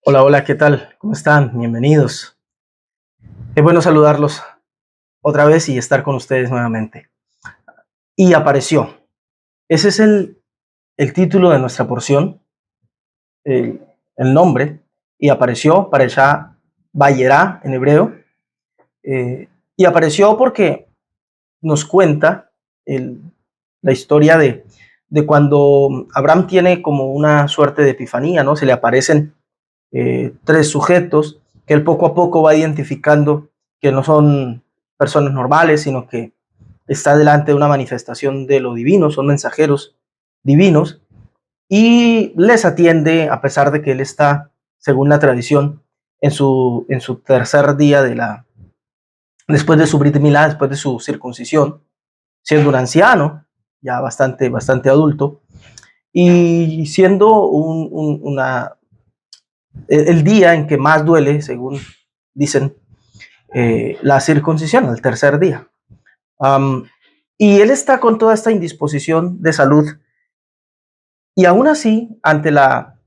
Hola, hola, ¿qué tal? ¿Cómo están? Bienvenidos. Es bueno saludarlos otra vez y estar con ustedes nuevamente. Y apareció. Ese es el título de nuestra porción, el, el nombre. Y apareció, Parashá Vayera en hebreo. Y apareció porque nos cuenta el- la historia de cuando Abraham tiene como una suerte de epifanía, ¿no? Se le aparecen tres sujetos que él poco a poco va identificando que no son personas normales, sino que está delante de una manifestación de lo divino, son mensajeros divinos, y les atiende a pesar de que él está, según la tradición, en su tercer día después de su Brit Milá, después de su circuncisión, siendo un anciano, ya bastante adulto, y siendo el día en que más duele, según dicen, la circuncisión, el tercer día. Um, y él está con toda esta indisposición de salud y aún así, ante la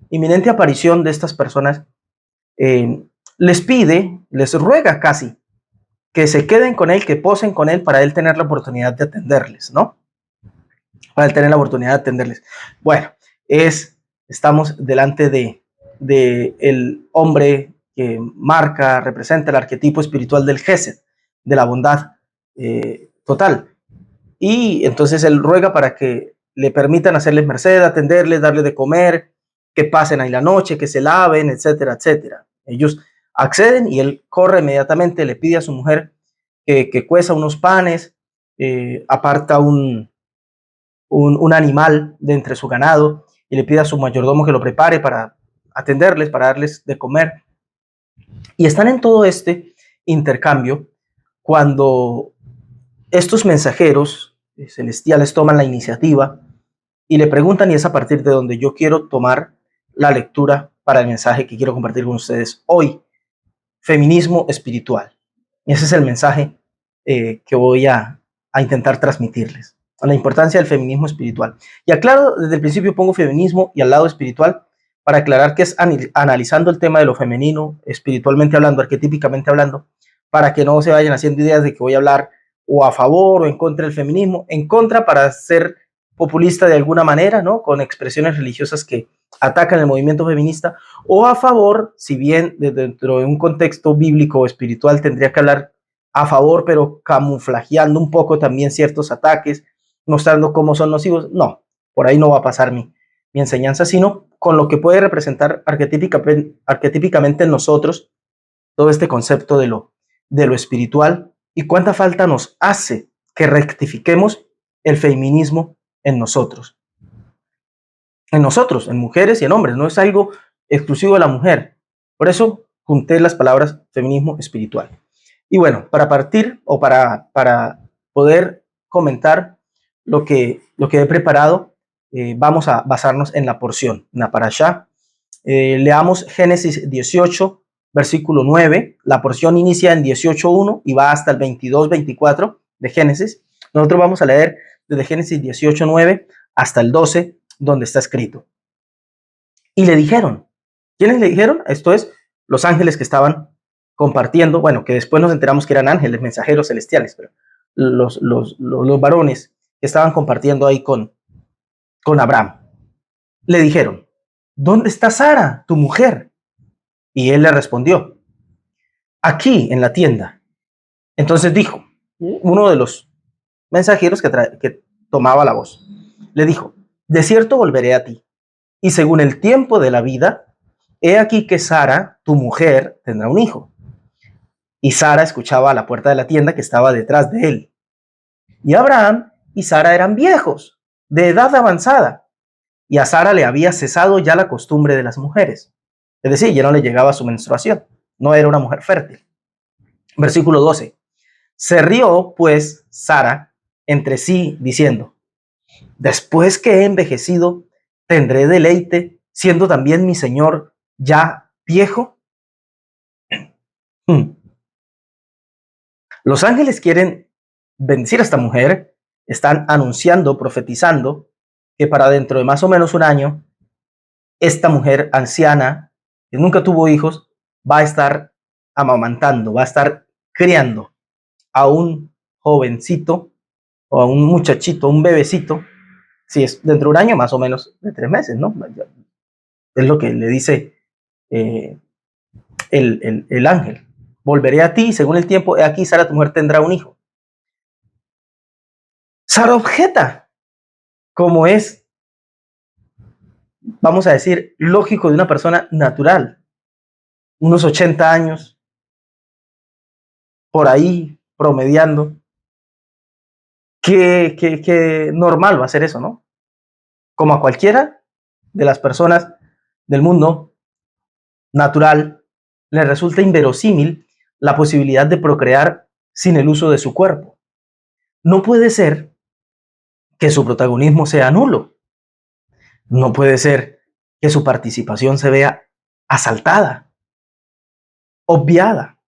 inminente aparición de estas personas, eh, les pide, les ruega casi que se queden con él, que posen con él para él tener la oportunidad de atenderles, ¿no? Para él tener la oportunidad de atenderles. Bueno, estamos delante de el hombre que marca, representa el arquetipo espiritual del Gesed, de la bondad total. Y entonces él ruega para que le permitan hacerles merced, atenderles, darles de comer, que pasen ahí la noche, que se laven, etcétera, etcétera. Ellos acceden y él corre inmediatamente, le pide a su mujer que cueza unos panes, aparta un animal de entre su ganado y le pide a su mayordomo que lo prepare para atenderles, para darles de comer. Y están en todo este intercambio cuando estos mensajeros celestiales toman la iniciativa y le preguntan, y es a partir de donde yo quiero tomar la lectura para el mensaje que quiero compartir con ustedes hoy: feminismo espiritual. Y ese es el mensaje que voy a intentar transmitirles, la importancia del feminismo espiritual. Y aclaro, desde el principio pongo feminismo y al lado espiritual, para aclarar que es analizando el tema de lo femenino, espiritualmente hablando, arquetípicamente hablando, para que no se vayan haciendo ideas de que voy a hablar o a favor o en contra del feminismo, en contra para ser populista de alguna manera, ¿no? Con expresiones religiosas que atacan el movimiento feminista, o a favor, si bien dentro de un contexto bíblico o espiritual tendría que hablar a favor, pero camuflajeando un poco también ciertos ataques, mostrando cómo son nocivos. No, por ahí no va a pasar mi enseñanza, sino con lo que puede representar arquetípicamente en nosotros todo este concepto de lo espiritual y cuánta falta nos hace que rectifiquemos el feminismo en nosotros. En nosotros, en mujeres y en hombres, no es algo exclusivo de la mujer. Por eso junté las palabras feminismo espiritual. Y bueno, para partir o para poder comentar lo que he preparado, vamos a basarnos en la porción, en la parashá. Leamos Génesis 18, versículo 9. La porción inicia en 18.1 y va hasta el 22-24 de Génesis. Nosotros vamos a leer desde Génesis 18.9 hasta el 12, donde está escrito. Y le dijeron, ¿quiénes le dijeron? Esto es, los ángeles que estaban compartiendo, bueno, que después nos enteramos que eran ángeles, mensajeros celestiales, pero los varones que estaban compartiendo ahí con Abraham, le dijeron, ¿dónde está Sara, tu mujer? Y él le respondió, aquí en la tienda. Entonces dijo, uno de los mensajeros que tomaba la voz, le dijo, de cierto volveré a ti, y según el tiempo de la vida, he aquí que Sara, tu mujer, tendrá un hijo. Y Sara escuchaba a la puerta de la tienda que estaba detrás de él. Y Abraham y Sara eran viejos, de edad avanzada, y a Sara le había cesado ya la costumbre de las mujeres. Es decir, ya no le llegaba su menstruación, no era una mujer fértil. Versículo 12. Se rió, pues, Sara entre sí, diciendo, después que he envejecido, tendré deleite, siendo también mi señor ya viejo. Los ángeles quieren bendecir a esta mujer, están anunciando, profetizando, que para dentro de más o menos un año, esta mujer anciana, que nunca tuvo hijos, va a estar amamantando, va a estar criando a un jovencito o a un muchachito, un bebecito, si es dentro de un año, más o menos de 3 meses, ¿no? Es lo que le dice eh, el ángel. Volveré a ti, según el tiempo, he aquí, Sara, tu mujer, tendrá un hijo. Sara objeta, como es, vamos a decir, lógico de una persona natural, unos 80 años, por ahí, promediando. Que normal va a ser eso, ¿no? Como a cualquiera de las personas del mundo natural, le resulta inverosímil la posibilidad de procrear sin el uso de su cuerpo. No puede ser que su protagonismo sea nulo. No puede ser que su participación se vea asaltada, obviada.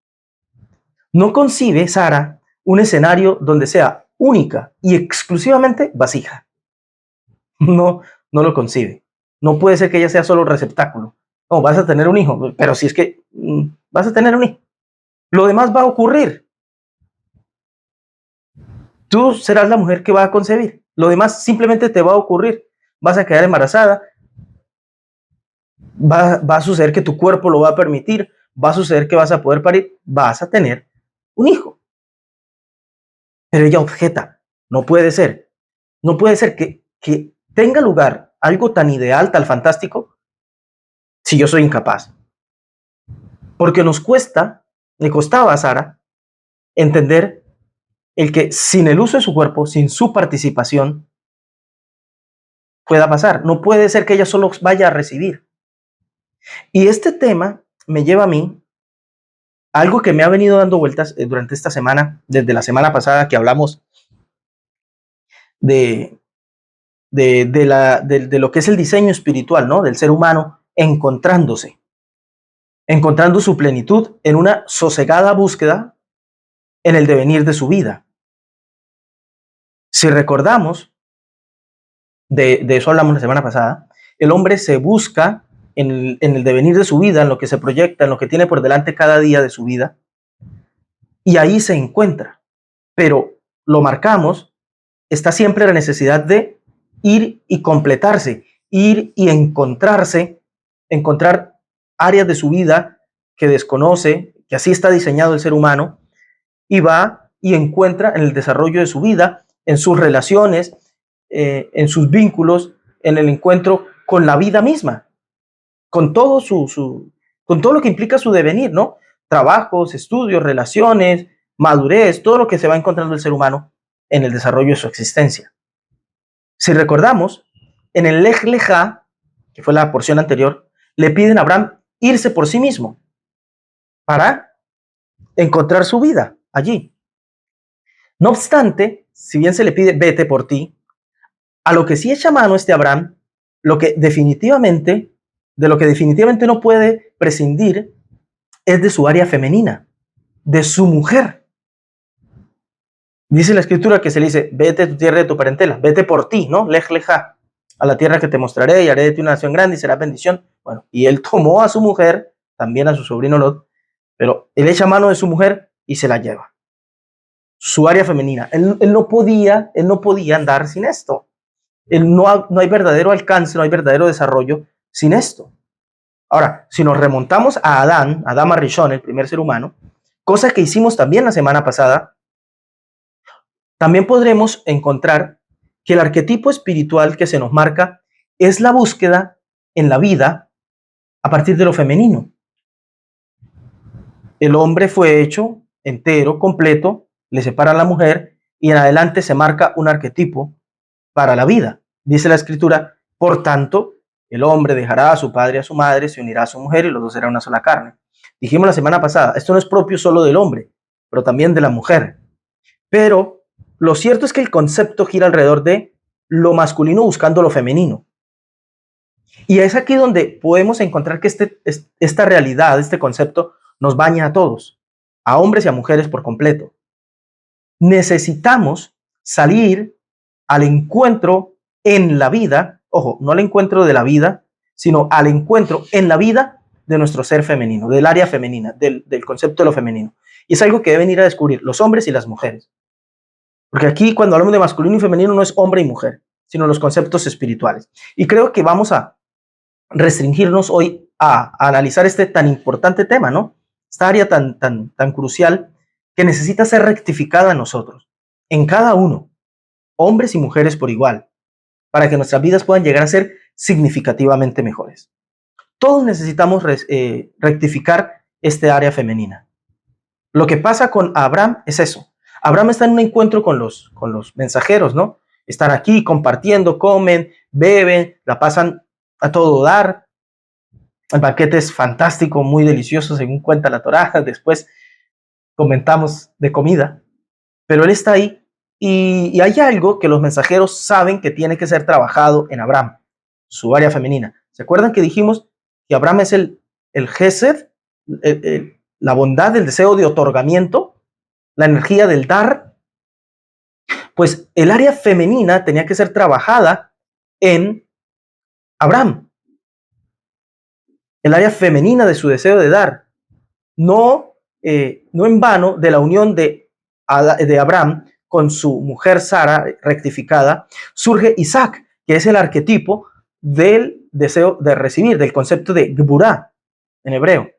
No concibe Sara un escenario donde sea única y exclusivamente vasija. No, no lo concibe. No puede ser que ella sea solo receptáculo. No, vas a tener un hijo, pero si es que vas a tener un hijo. Lo demás va a ocurrir. Tú serás la mujer que va a concebir. Lo demás simplemente te va a ocurrir. Vas a quedar embarazada. Va a suceder que tu cuerpo lo va a permitir. Va a suceder que vas a poder parir. Vas a tener un hijo. Pero ella objeta. No puede ser. No puede ser que tenga lugar algo tan ideal, tan fantástico, si yo soy incapaz. Porque le costaba a Sara entender el que sin el uso de su cuerpo, sin su participación, pueda pasar. No puede ser que ella solo vaya a recibir. Y este tema me lleva a mí a algo que me ha venido dando vueltas durante esta semana, desde la semana pasada que hablamos de lo que es el diseño espiritual, ¿no? Del ser humano encontrando su plenitud en una sosegada búsqueda en el devenir de su vida. Si recordamos, de eso hablamos la semana pasada, el hombre se busca en el devenir de su vida, en lo que se proyecta, en lo que tiene por delante cada día de su vida, y ahí se encuentra. Pero lo marcamos, está siempre la necesidad de ir y completarse, ir y encontrar áreas de su vida que desconoce, que así está diseñado el ser humano, y va y encuentra en el desarrollo de su vida, en sus relaciones, en sus vínculos, en el encuentro con la vida misma, con todo con todo lo que implica su devenir, ¿no? Trabajos, estudios, relaciones, madurez, todo lo que se va encontrando el ser humano en el desarrollo de su existencia. Si recordamos, en el Lej Lejá, que fue la porción anterior, le piden a Abraham irse por sí mismo para encontrar su vida allí. No obstante, si bien se le pide vete por ti, a lo que sí echa mano Abraham, de lo que definitivamente no puede prescindir es de su área femenina, de su mujer. Dice la escritura que se le dice, vete de tu tierra y de tu parentela, vete por ti, ¿no? Lej Lejá, a la tierra que te mostraré y haré de ti una nación grande y será bendición. Bueno, y él tomó a su mujer, también a su sobrino Lot, pero él echa mano de su mujer y se la lleva. Su área femenina. Él no podía andar sin esto. No hay verdadero alcance, no hay verdadero desarrollo sin esto. Ahora, si nos remontamos a Adán Arishon, el primer ser humano, cosa que hicimos también la semana pasada, también podremos encontrar que el arquetipo espiritual que se nos marca es la búsqueda en la vida a partir de lo femenino. El hombre fue hecho entero, completo, le separa a la mujer y en adelante se marca un arquetipo para la vida. Dice la escritura, por tanto, el hombre dejará a su padre y a su madre, se unirá a su mujer y los dos serán una sola carne. Dijimos la semana pasada, esto no es propio solo del hombre, pero también de la mujer. Pero lo cierto es que el concepto gira alrededor de lo masculino buscando lo femenino. Y es aquí donde podemos encontrar que esta realidad, este concepto, nos baña a todos, a hombres y a mujeres por completo. Necesitamos salir al encuentro en la vida, ojo, no al encuentro de la vida, sino al encuentro en la vida de nuestro ser femenino, del área femenina, del concepto de lo femenino. Y es algo que deben ir a descubrir los hombres y las mujeres. Porque aquí cuando hablamos de masculino y femenino no es hombre y mujer, sino los conceptos espirituales. Y creo que vamos a restringirnos hoy a analizar este tan importante tema, ¿no? Esta área tan crucial que necesita ser rectificada en nosotros, en cada uno, hombres y mujeres por igual, para que nuestras vidas puedan llegar a ser significativamente mejores. Todos necesitamos rectificar este área femenina. Lo que pasa con Abraham es eso. Abraham está en un encuentro con los mensajeros, ¿no? Están aquí compartiendo, comen, beben, la pasan a todo dar. El banquete es fantástico, muy delicioso, según cuenta la Torá. Después comentamos de comida. Pero él está ahí y hay algo que los mensajeros saben que tiene que ser trabajado en Abraham, su área femenina. ¿Se acuerdan que dijimos que Abraham es el Gesed, la bondad, el deseo de otorgamiento, la energía del dar? Pues el área femenina tenía que ser trabajada en Abraham. El área femenina de su deseo de dar. No en vano de la unión de Abraham con su mujer Sara rectificada, surge Isaac, que es el arquetipo del deseo de recibir, del concepto de Geburah en hebreo,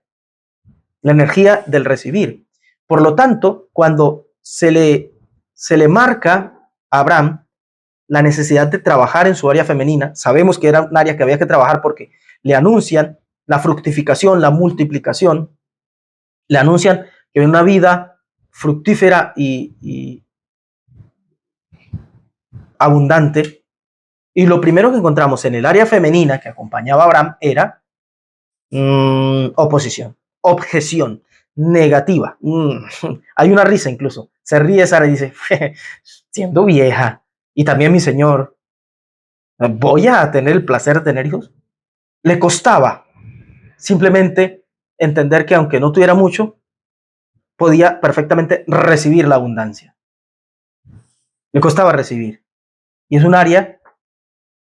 la energía del recibir. Por lo tanto, cuando se le marca a Abraham la necesidad de trabajar en su área femenina, sabemos que era un área que había que trabajar porque le anuncian la fructificación, la multiplicación, le anuncian que una vida fructífera y abundante. Y lo primero que encontramos en el área femenina que acompañaba a Abraham era oposición, objeción, negativa. Hay una risa incluso. Se ríe Sara y dice, siendo vieja y también mi señor, ¿voy a tener el placer de tener hijos? Le costaba simplemente entender que aunque no tuviera mucho, podía perfectamente recibir la abundancia. Le costaba recibir. Y es un área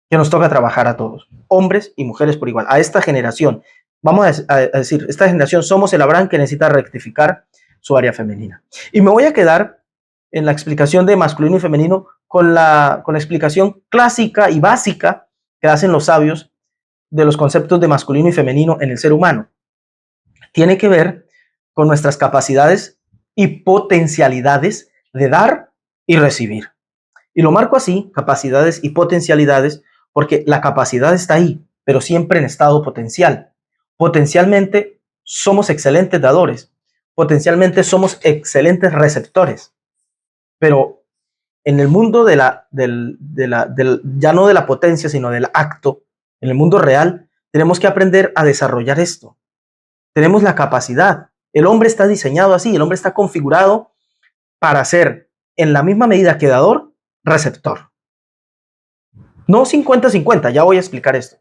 que nos toca trabajar a todos, hombres y mujeres por igual, a esta generación. Vamos a decir, esta generación somos el Abraham que necesita rectificar su área femenina. Y me voy a quedar en la explicación de masculino y femenino con la explicación clásica y básica que hacen los sabios de los conceptos de masculino y femenino en el ser humano. Tiene que ver con nuestras capacidades y potencialidades de dar y recibir. Y lo marco así, capacidades y potencialidades, porque la capacidad está ahí, pero siempre en estado potencial. Potencialmente somos excelentes dadores, potencialmente somos excelentes receptores, pero en el mundo ya no de la potencia, sino del acto, en el mundo real, tenemos que aprender a desarrollar esto. Tenemos la capacidad. El hombre está diseñado así, el hombre está configurado para ser, en la misma medida que dador, receptor. No 50-50, ya voy a explicar esto,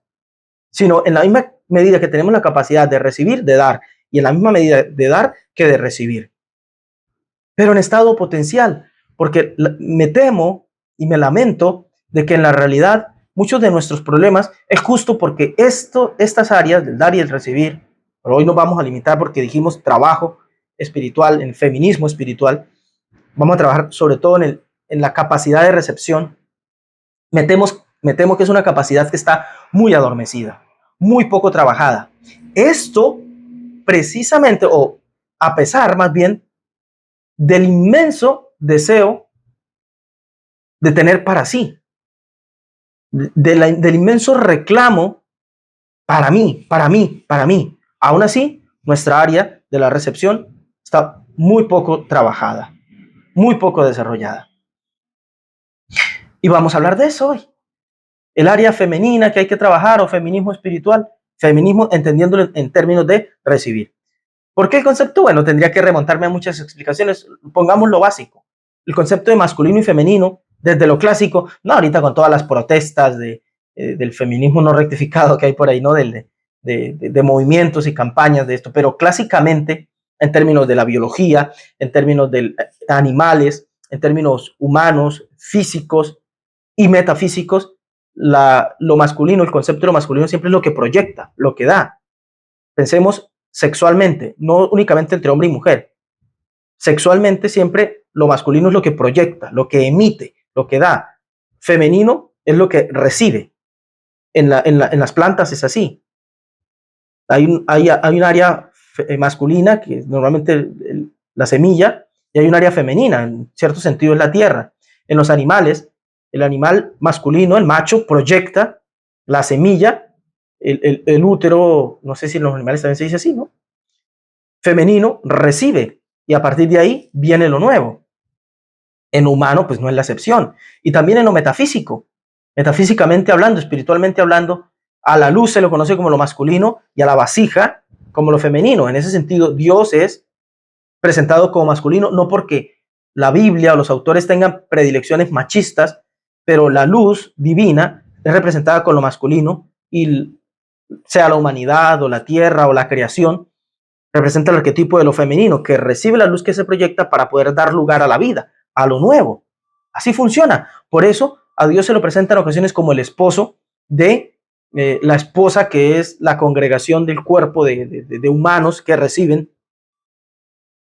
sino en la misma medida que tenemos la capacidad de recibir, de dar, y en la misma medida de dar que de recibir. Pero en estado potencial, porque me temo y me lamento de que en la realidad muchos de nuestros problemas es justo porque estas áreas del dar y el recibir, pero hoy nos vamos a limitar porque dijimos trabajo espiritual, en feminismo espiritual, vamos a trabajar sobre todo en la capacidad de recepción. Me temo que es una capacidad que está muy adormecida, muy poco trabajada. Esto precisamente, o a pesar más bien, del inmenso deseo de tener para sí, del inmenso reclamo para mí, para mí, para mí. Aún así, nuestra área de la recepción está muy poco trabajada, muy poco desarrollada. Y vamos a hablar de eso hoy. El área femenina que hay que trabajar o feminismo espiritual, feminismo entendiéndolo en términos de recibir. ¿Por qué el concepto? Bueno, tendría que remontarme a muchas explicaciones. Pongamos lo básico. El concepto de masculino y femenino, desde lo clásico, no ahorita con todas las protestas del feminismo no rectificado que hay por ahí, ¿no? De movimientos y campañas de esto, pero clásicamente, en términos de la biología, en términos de animales, en términos humanos, físicos y metafísicos, lo masculino, el concepto de lo masculino siempre es lo que proyecta, lo que da. Pensemos sexualmente, no únicamente entre hombre y mujer. Sexualmente siempre lo masculino es lo que proyecta, lo que emite, lo que da. Femenino es lo que recibe. En las plantas es así. Hay un área masculina, que es normalmente la semilla, y hay un área femenina, en cierto sentido es la tierra. En los animales, el animal masculino, el macho, proyecta la semilla, el útero, no sé si en los animales también se dice así, ¿no? Femenino recibe, y a partir de ahí viene lo nuevo. En humano, pues no es la excepción. Y también en lo metafísico, metafísicamente hablando, espiritualmente hablando, a la luz se lo conoce como lo masculino y a la vasija como lo femenino. En ese sentido, Dios es presentado como masculino, no porque la Biblia o los autores tengan predilecciones machistas, pero la luz divina es representada con lo masculino, y sea la humanidad o la tierra o la creación, representa el arquetipo de lo femenino, que recibe la luz que se proyecta para poder dar lugar a la vida, a lo nuevo. Así funciona. Por eso a Dios se lo presenta en ocasiones como el esposo de la esposa, que es la congregación del cuerpo de humanos que reciben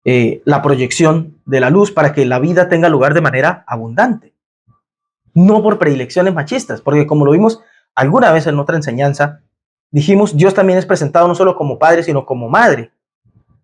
la proyección de la luz para que la vida tenga lugar de manera abundante. No por predilecciones machistas, porque como lo vimos alguna vez en otra enseñanza, dijimos, Dios también es presentado no solo como padre, sino como madre.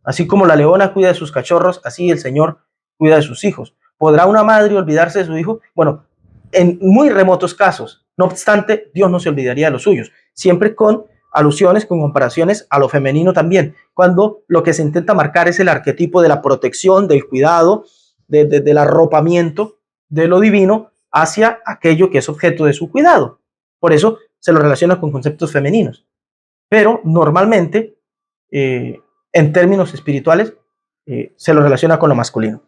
Así como la leona cuida de sus cachorros, así el Señor cuida de sus hijos. ¿Podrá una madre olvidarse de su hijo? Bueno, en muy remotos casos. No obstante, Dios no se olvidaría de los suyos, siempre con alusiones, con comparaciones a lo femenino también, cuando lo que se intenta marcar es el arquetipo de la protección, del cuidado, del arropamiento de lo divino hacia aquello que es objeto de su cuidado. Por eso se lo relaciona con conceptos femeninos. Pero normalmente, en términos espirituales, se lo relaciona con lo masculino.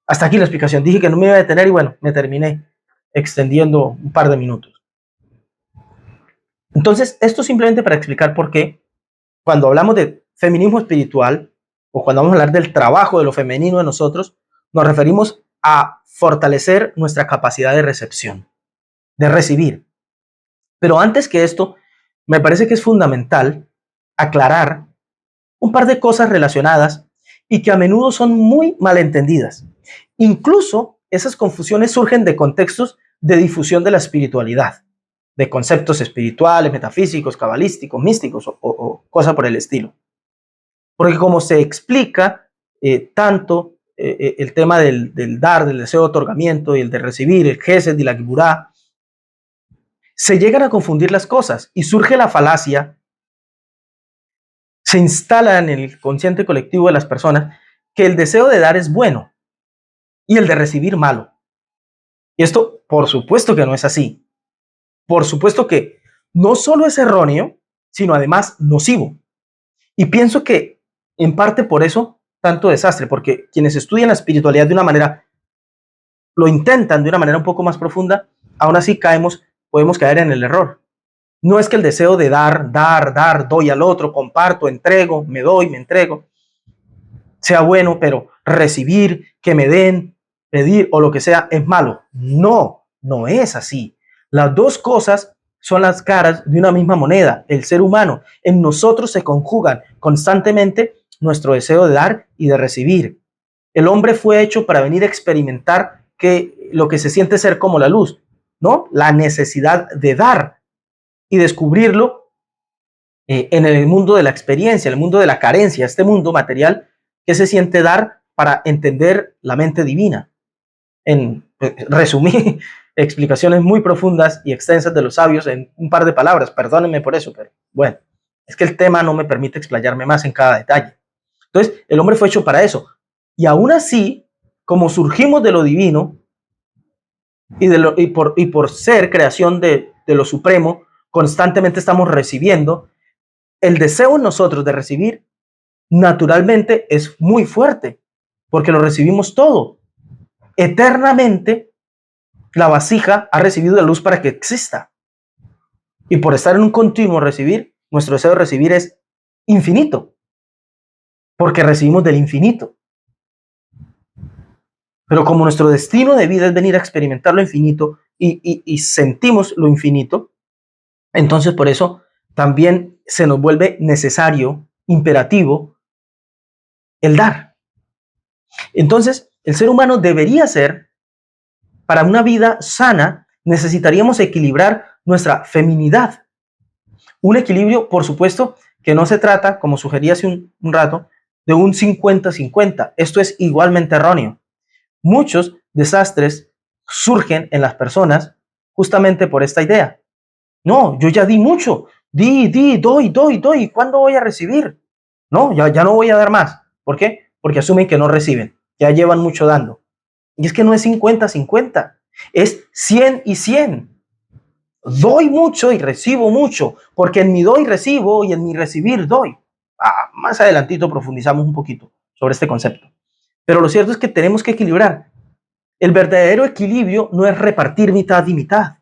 Hasta aquí la explicación. Dije que no me iba a detener y bueno, me terminé extendiendo un par de minutos. Entonces, esto simplemente para explicar por qué cuando hablamos de feminismo espiritual o cuando vamos a hablar del trabajo de lo femenino de nosotros, nos referimos a fortalecer nuestra capacidad de recepción, de recibir. Pero antes que esto, me parece que es fundamental aclarar un par de cosas relacionadas y que a menudo son muy malentendidas. Incluso esas confusiones surgen de contextos de difusión de la espiritualidad, de conceptos espirituales, metafísicos, cabalísticos, místicos o cosa por el estilo. Porque como se explica tanto el tema del dar, del deseo de otorgamiento y el de recibir, el gesed y la gibura, se llegan a confundir las cosas y surge la falacia, se instala en el consciente colectivo de las personas que el deseo de dar es bueno y el de recibir malo. Y esto, por supuesto que no es así. Por supuesto que no solo es erróneo, sino además nocivo. Y pienso que en parte por eso tanto desastre, porque quienes estudian la espiritualidad de una manera, lo intentan de una manera un poco más profunda, aún así podemos caer en el error. No es que el deseo de dar, doy al otro, comparto, entrego, me doy, me entrego, sea bueno, pero recibir, que me den, pedir o lo que sea es malo. No, no es así. Las dos cosas son las caras de una misma moneda. El ser humano, en nosotros se conjugan constantemente nuestro deseo de dar y de recibir. El hombre fue hecho para venir a experimentar lo que se siente ser como la luz, ¿no? La necesidad de dar y descubrirlo en el mundo de la experiencia, el mundo de la carencia, este mundo material que se siente dar para entender la mente divina. Resumí explicaciones muy profundas y extensas de los sabios en un par de palabras, perdónenme por eso, pero bueno, es que el tema no me permite explayarme más en cada detalle. Entonces, el hombre fue hecho para eso. Y aún así, como surgimos de lo divino y por ser creación de lo supremo, constantemente estamos recibiendo, el deseo en nosotros de recibir naturalmente es muy fuerte, porque lo recibimos todo. Eternamente, la vasija ha recibido la luz para que exista. Y por estar en un continuo recibir, nuestro deseo de recibir es infinito, porque recibimos del infinito. Pero como nuestro destino de vida es venir a experimentar lo infinito y sentimos lo infinito, entonces por eso también se nos vuelve necesario imperativo el dar. Entonces, el ser humano debería ser, para una vida sana, necesitaríamos equilibrar nuestra feminidad. Un equilibrio, por supuesto, que no se trata, como sugerí hace un rato, de un 50-50. Esto es igualmente erróneo. Muchos desastres surgen en las personas justamente por esta idea. No, yo ya di mucho, doy. ¿Cuándo voy a recibir? No, ya no voy a dar más. ¿Por qué? Porque asumen que no reciben, ya llevan mucho dando. Y es que no es 50-50, es 100 y 100. Doy mucho y recibo mucho, porque en mi doy recibo y en mi recibir doy. Más adelantito profundizamos un poquito sobre este concepto. Pero lo cierto es que tenemos que equilibrar. El verdadero equilibrio no es repartir mitad y mitad.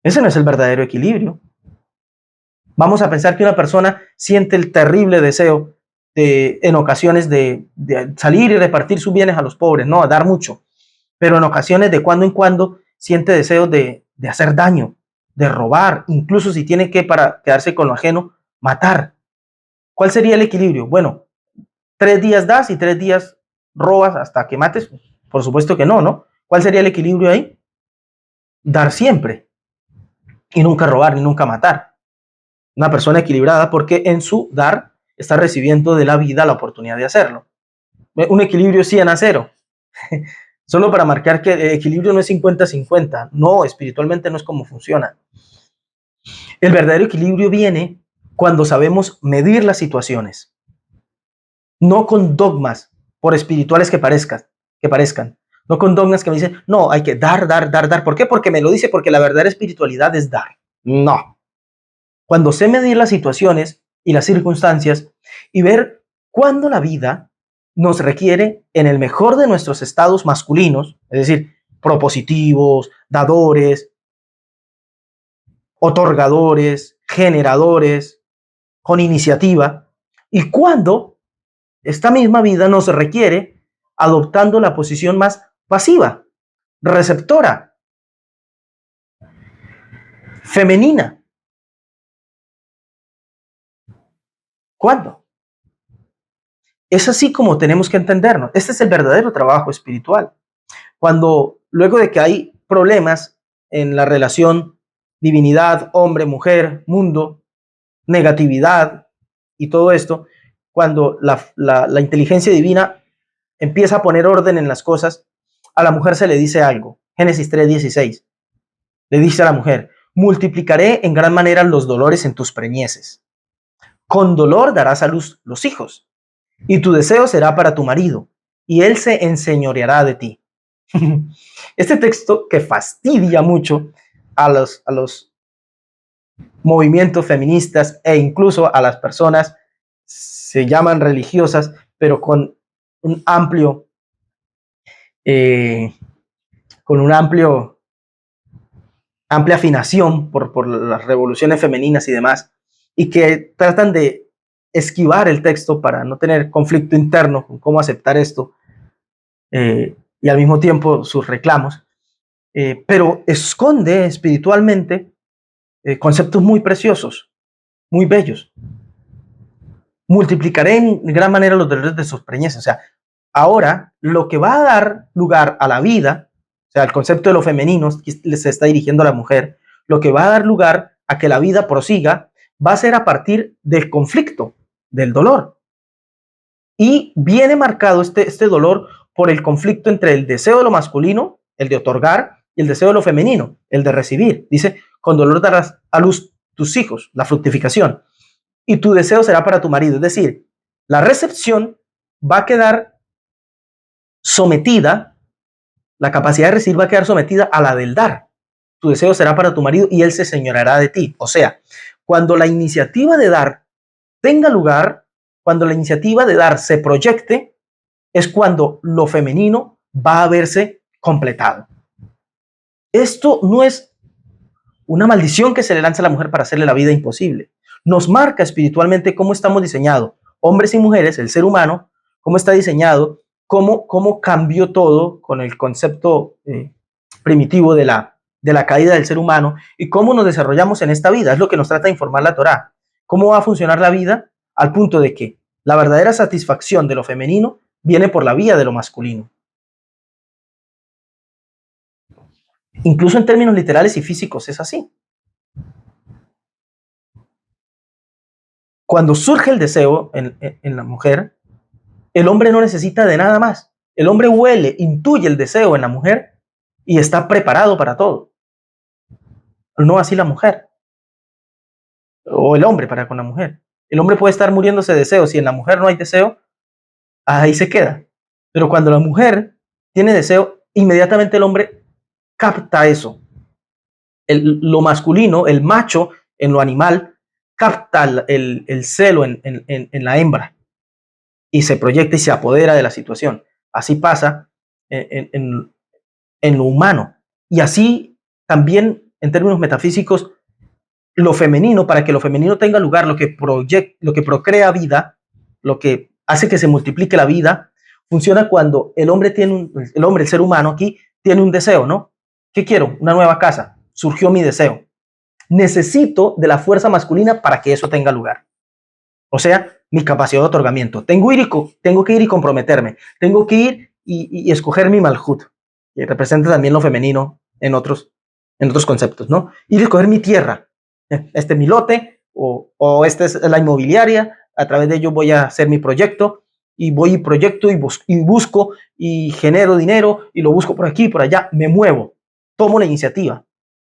Ese no es el verdadero equilibrio. Vamos a pensar que una persona siente el terrible deseo en ocasiones de salir y repartir sus bienes a los pobres, no, a dar mucho. Pero en ocasiones, de cuando en cuando, siente deseos de hacer daño, de robar, incluso si tiene que, para quedarse con lo ajeno, matar. ¿Cuál sería el equilibrio? Bueno, 3 días das y 3 días robas hasta que mates. Por supuesto que no, ¿no? ¿Cuál sería el equilibrio ahí? Dar siempre y nunca robar ni nunca matar. Una persona equilibrada porque en su dar está recibiendo de la vida la oportunidad de hacerlo. Un equilibrio 100-0. Solo para marcar que el equilibrio no es 50-50. No, espiritualmente no es como funciona. El verdadero equilibrio viene cuando sabemos medir las situaciones. No con dogmas, por espirituales que parezcan. No con dogmas que me dicen, no, hay que dar. ¿Por qué? Porque me lo dice, porque la verdadera espiritualidad es dar. No. Cuando sé medir las situaciones y las circunstancias y ver cuándo la vida nos requiere en el mejor de nuestros estados masculinos, es decir, propositivos, dadores, otorgadores, generadores, con iniciativa, y cuándo esta misma vida nos requiere adoptando la posición más pasiva, receptora, femenina. ¿Cuándo? Es así como tenemos que entendernos. Este es el verdadero trabajo espiritual. Cuando luego de que hay problemas en la relación divinidad, hombre, mujer, mundo, negatividad y todo esto, cuando la inteligencia divina empieza a poner orden en las cosas, a la mujer se le dice algo. Génesis 3:16. Le dice a la mujer, multiplicaré en gran manera los dolores en tus preñeces. Con dolor darás a luz los hijos, y tu deseo será para tu marido, y él se enseñoreará de ti. Este texto que fastidia mucho a los movimientos feministas e incluso a las personas se llaman religiosas, pero con un amplio, amplia afinación por las revoluciones femeninas y demás, y que tratan de esquivar el texto para no tener conflicto interno con cómo aceptar esto, y al mismo tiempo sus reclamos, pero esconde espiritualmente conceptos muy preciosos, muy bellos. Multiplicaré en gran manera los dolores de sus preñeces. O sea, ahora lo que va a dar lugar a la vida, o sea, el concepto de lo femenino que se está dirigiendo a la mujer, lo que va a dar lugar a que la vida prosiga va a ser a partir del conflicto, del dolor. Y viene marcado este dolor por el conflicto entre el deseo de lo masculino, el de otorgar, y el deseo de lo femenino, el de recibir. Dice, con dolor darás a luz tus hijos, la fructificación, y tu deseo será para tu marido. Es decir, la recepción va a quedar sometida, la capacidad de recibir va a quedar sometida a la del dar. Tu deseo será para tu marido y él se señorará de ti. O sea, cuando la iniciativa de dar tenga lugar, cuando la iniciativa de dar se proyecte, es cuando lo femenino va a verse completado. Esto no es una maldición que se le lanza a la mujer para hacerle la vida imposible. Nos marca espiritualmente cómo estamos diseñados, hombres y mujeres, el ser humano, cómo está diseñado, cómo cambió todo con el concepto primitivo de la caída del ser humano y cómo nos desarrollamos en esta vida. Es lo que nos trata de informar la Torá. ¿Cómo va a funcionar la vida? al punto de que la verdadera satisfacción de lo femenino viene por la vía de lo masculino. Incluso en términos literales y físicos es así. Cuando surge el deseo en la mujer, el hombre no necesita de nada más. El hombre huele, intuye el deseo en la mujer y está preparado para todo. No así la mujer. O el hombre para con la mujer. El hombre puede estar muriéndose de deseo. Si en la mujer no hay deseo, ahí se queda. Pero cuando la mujer tiene deseo, inmediatamente el hombre capta eso. Lo masculino, el macho en lo animal, capta el celo en la hembra y se proyecta y se apodera de la situación. Así pasa en lo humano. Y así también en términos metafísicos, lo femenino, para que lo femenino tenga lugar, lo que procrea vida, lo que hace que se multiplique la vida, funciona cuando el hombre el ser humano aquí, tiene un deseo, ¿no? ¿Qué quiero? Una nueva casa. Surgió mi deseo. Necesito de la fuerza masculina para que eso tenga lugar. O sea, mi capacidad de otorgamiento. Tengo que ir y comprometerme. Tengo que ir y escoger mi malhut, que representa también lo femenino en otros conceptos, ¿no? Ir a escoger mi tierra. Este es mi lote o esta es la inmobiliaria. A través de ello voy a hacer mi proyecto y voy y proyecto y busco y genero dinero y lo busco por aquí y por allá. Me muevo. Tomo la iniciativa.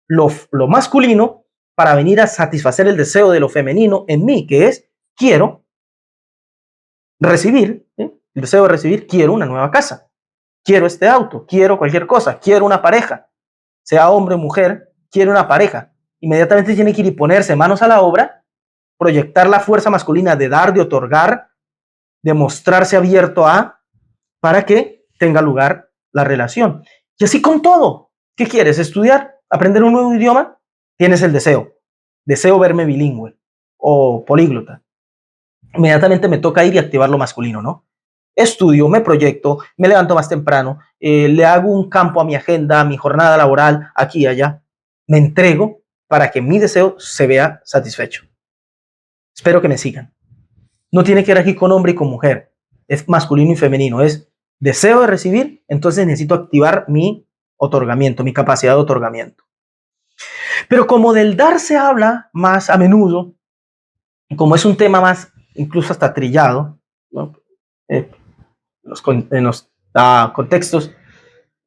Lo masculino para venir a satisfacer el deseo de lo femenino en mí, que es quiero recibir, el deseo de recibir, quiero una nueva casa, quiero este auto, quiero cualquier cosa, quiero una pareja, sea hombre o mujer, quiero una pareja. Inmediatamente tiene que ir y ponerse manos a la obra, proyectar la fuerza masculina de dar, de otorgar, de mostrarse abierto a, para que tenga lugar la relación. Y así con todo. ¿Qué quieres? ¿Estudiar? ¿Aprender un nuevo idioma? Tienes el deseo. Deseo verme bilingüe o políglota. Inmediatamente me toca ir y activar lo masculino, ¿no? Estudio, me proyecto, me levanto más temprano, le hago un campo a mi agenda, a mi jornada laboral, aquí y allá. Me entrego para que mi deseo se vea satisfecho. Espero que me sigan. No tiene que ver aquí con hombre y con mujer. Es masculino y femenino. Es deseo de recibir, entonces necesito activar mi otorgamiento, mi capacidad de otorgamiento. Pero como del dar se habla más a menudo, como es un tema más incluso hasta trillado, ¿no? En los contextos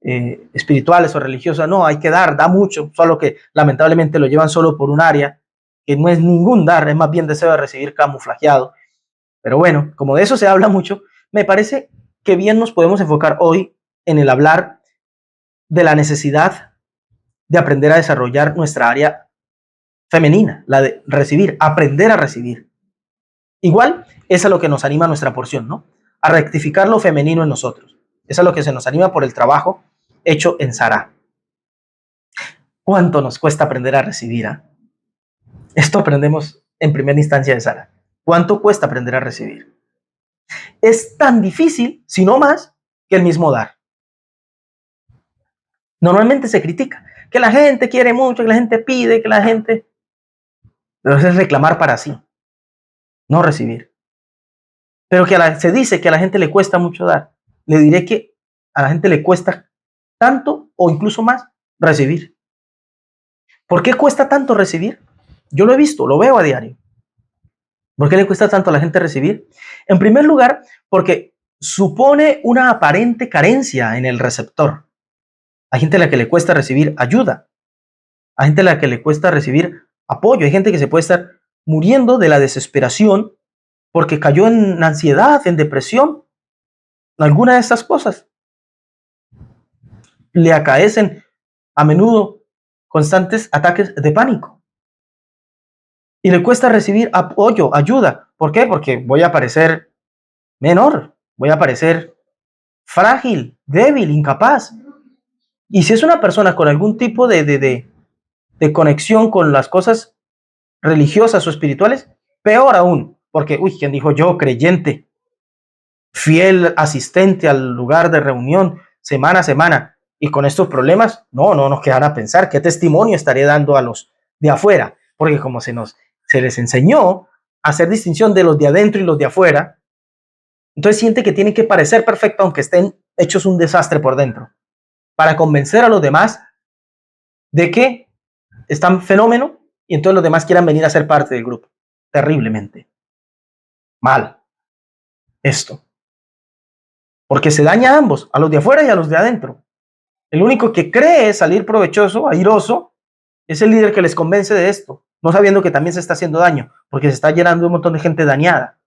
espirituales o religiosos, no, hay que dar, da mucho, solo que lamentablemente lo llevan solo por un área, que no es ningún dar, es más bien deseo de recibir camuflajeado. Pero bueno, como de eso se habla mucho, me parece que bien nos podemos enfocar hoy en el hablar de la necesidad de aprender a desarrollar nuestra área femenina, la de recibir, aprender a recibir. Igual, es a lo que nos anima nuestra porción, ¿no? A rectificar lo femenino en nosotros. Es a lo que se nos anima por el trabajo hecho en Sará. ¿Cuánto nos cuesta aprender a recibir? Esto aprendemos en primera instancia de Sará. ¿Cuánto cuesta aprender a recibir? Es tan difícil, si no más, que el mismo dar. Normalmente se critica que la gente quiere mucho, que la gente pide, que la gente... Pero eso es reclamar para sí, no recibir. Pero que se dice que a la gente le cuesta mucho dar. Le diré que a la gente le cuesta tanto o incluso más recibir. ¿Por qué cuesta tanto recibir? Yo lo he visto, lo veo a diario. ¿Por qué le cuesta tanto a la gente recibir? En primer lugar, porque supone una aparente carencia en el receptor. Hay gente a la que le cuesta recibir ayuda. Hay gente a la que le cuesta recibir apoyo. Hay gente que se puede estar muriendo de la desesperación porque cayó en ansiedad, en depresión, alguna de estas cosas. Le acaecen a menudo constantes ataques de pánico. Y le cuesta recibir apoyo, ayuda. ¿Por qué? Porque voy a parecer menor, voy a parecer frágil, débil, incapaz. Y si es una persona con algún tipo de conexión con las cosas religiosas o espirituales, peor aún, porque, ¿quién dijo yo, creyente, fiel asistente al lugar de reunión, semana a semana, y con estos problemas? No nos quedan a pensar qué testimonio estaré dando a los de afuera, porque como se les enseñó hacer distinción de los de adentro y los de afuera, entonces siente que tienen que parecer perfectos aunque estén hechos un desastre por dentro, para convencer a los demás de que están fenómeno y entonces los demás quieran venir a ser parte del grupo. Terriblemente mal esto, porque se daña a ambos, a los de afuera y a los de adentro. El único que cree salir provechoso, airoso, es el líder que les convence de esto, no sabiendo que también se está haciendo daño, porque se está llenando un montón de gente dañada.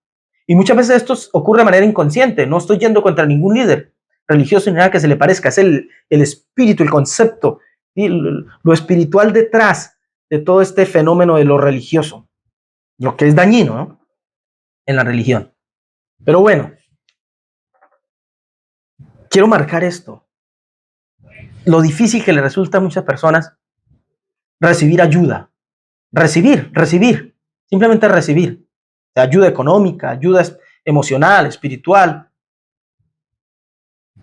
Y muchas veces esto ocurre de manera inconsciente. No estoy yendo contra ningún líder religioso ni nada que se le parezca. Es el espíritu, el concepto, y lo espiritual detrás de todo este fenómeno de lo religioso, lo que es dañino, ¿no?, en la religión. Pero bueno, quiero marcar esto. Lo difícil que le resulta a muchas personas recibir ayuda. Recibir, simplemente recibir. Ayuda económica, ayuda emocional, espiritual.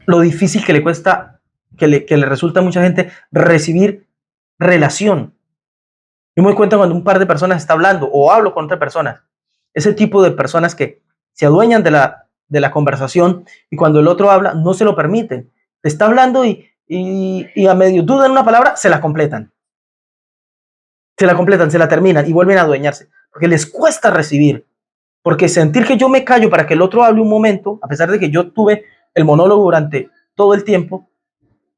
Lo difícil que le cuesta, que le resulta a mucha gente recibir relación. Yo me doy cuenta cuando un par de personas está hablando o hablo con otras personas. Ese tipo de personas que se adueñan de la conversación y cuando el otro habla no se lo permiten. Está hablando y a medio duda en una palabra se la completan. Se la terminan y vuelven a adueñarse. Porque les cuesta recibir. Porque sentir que yo me callo para que el otro hable un momento, a pesar de que yo tuve el monólogo durante todo el tiempo,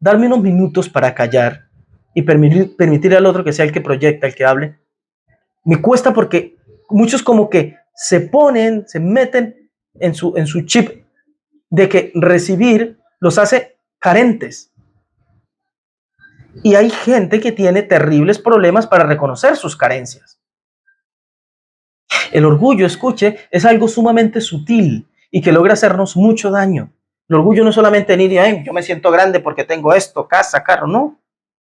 darme unos minutos para callar y permitir al otro que sea el que proyecta, el que hable, me cuesta porque muchos como que se meten en su chip de que recibir los hace carentes. Y hay gente que tiene terribles problemas para reconocer sus carencias. El orgullo, escuche, es algo sumamente sutil y que logra hacernos mucho daño. El orgullo no es solamente venir y yo me siento grande porque tengo esto, casa, carro, no.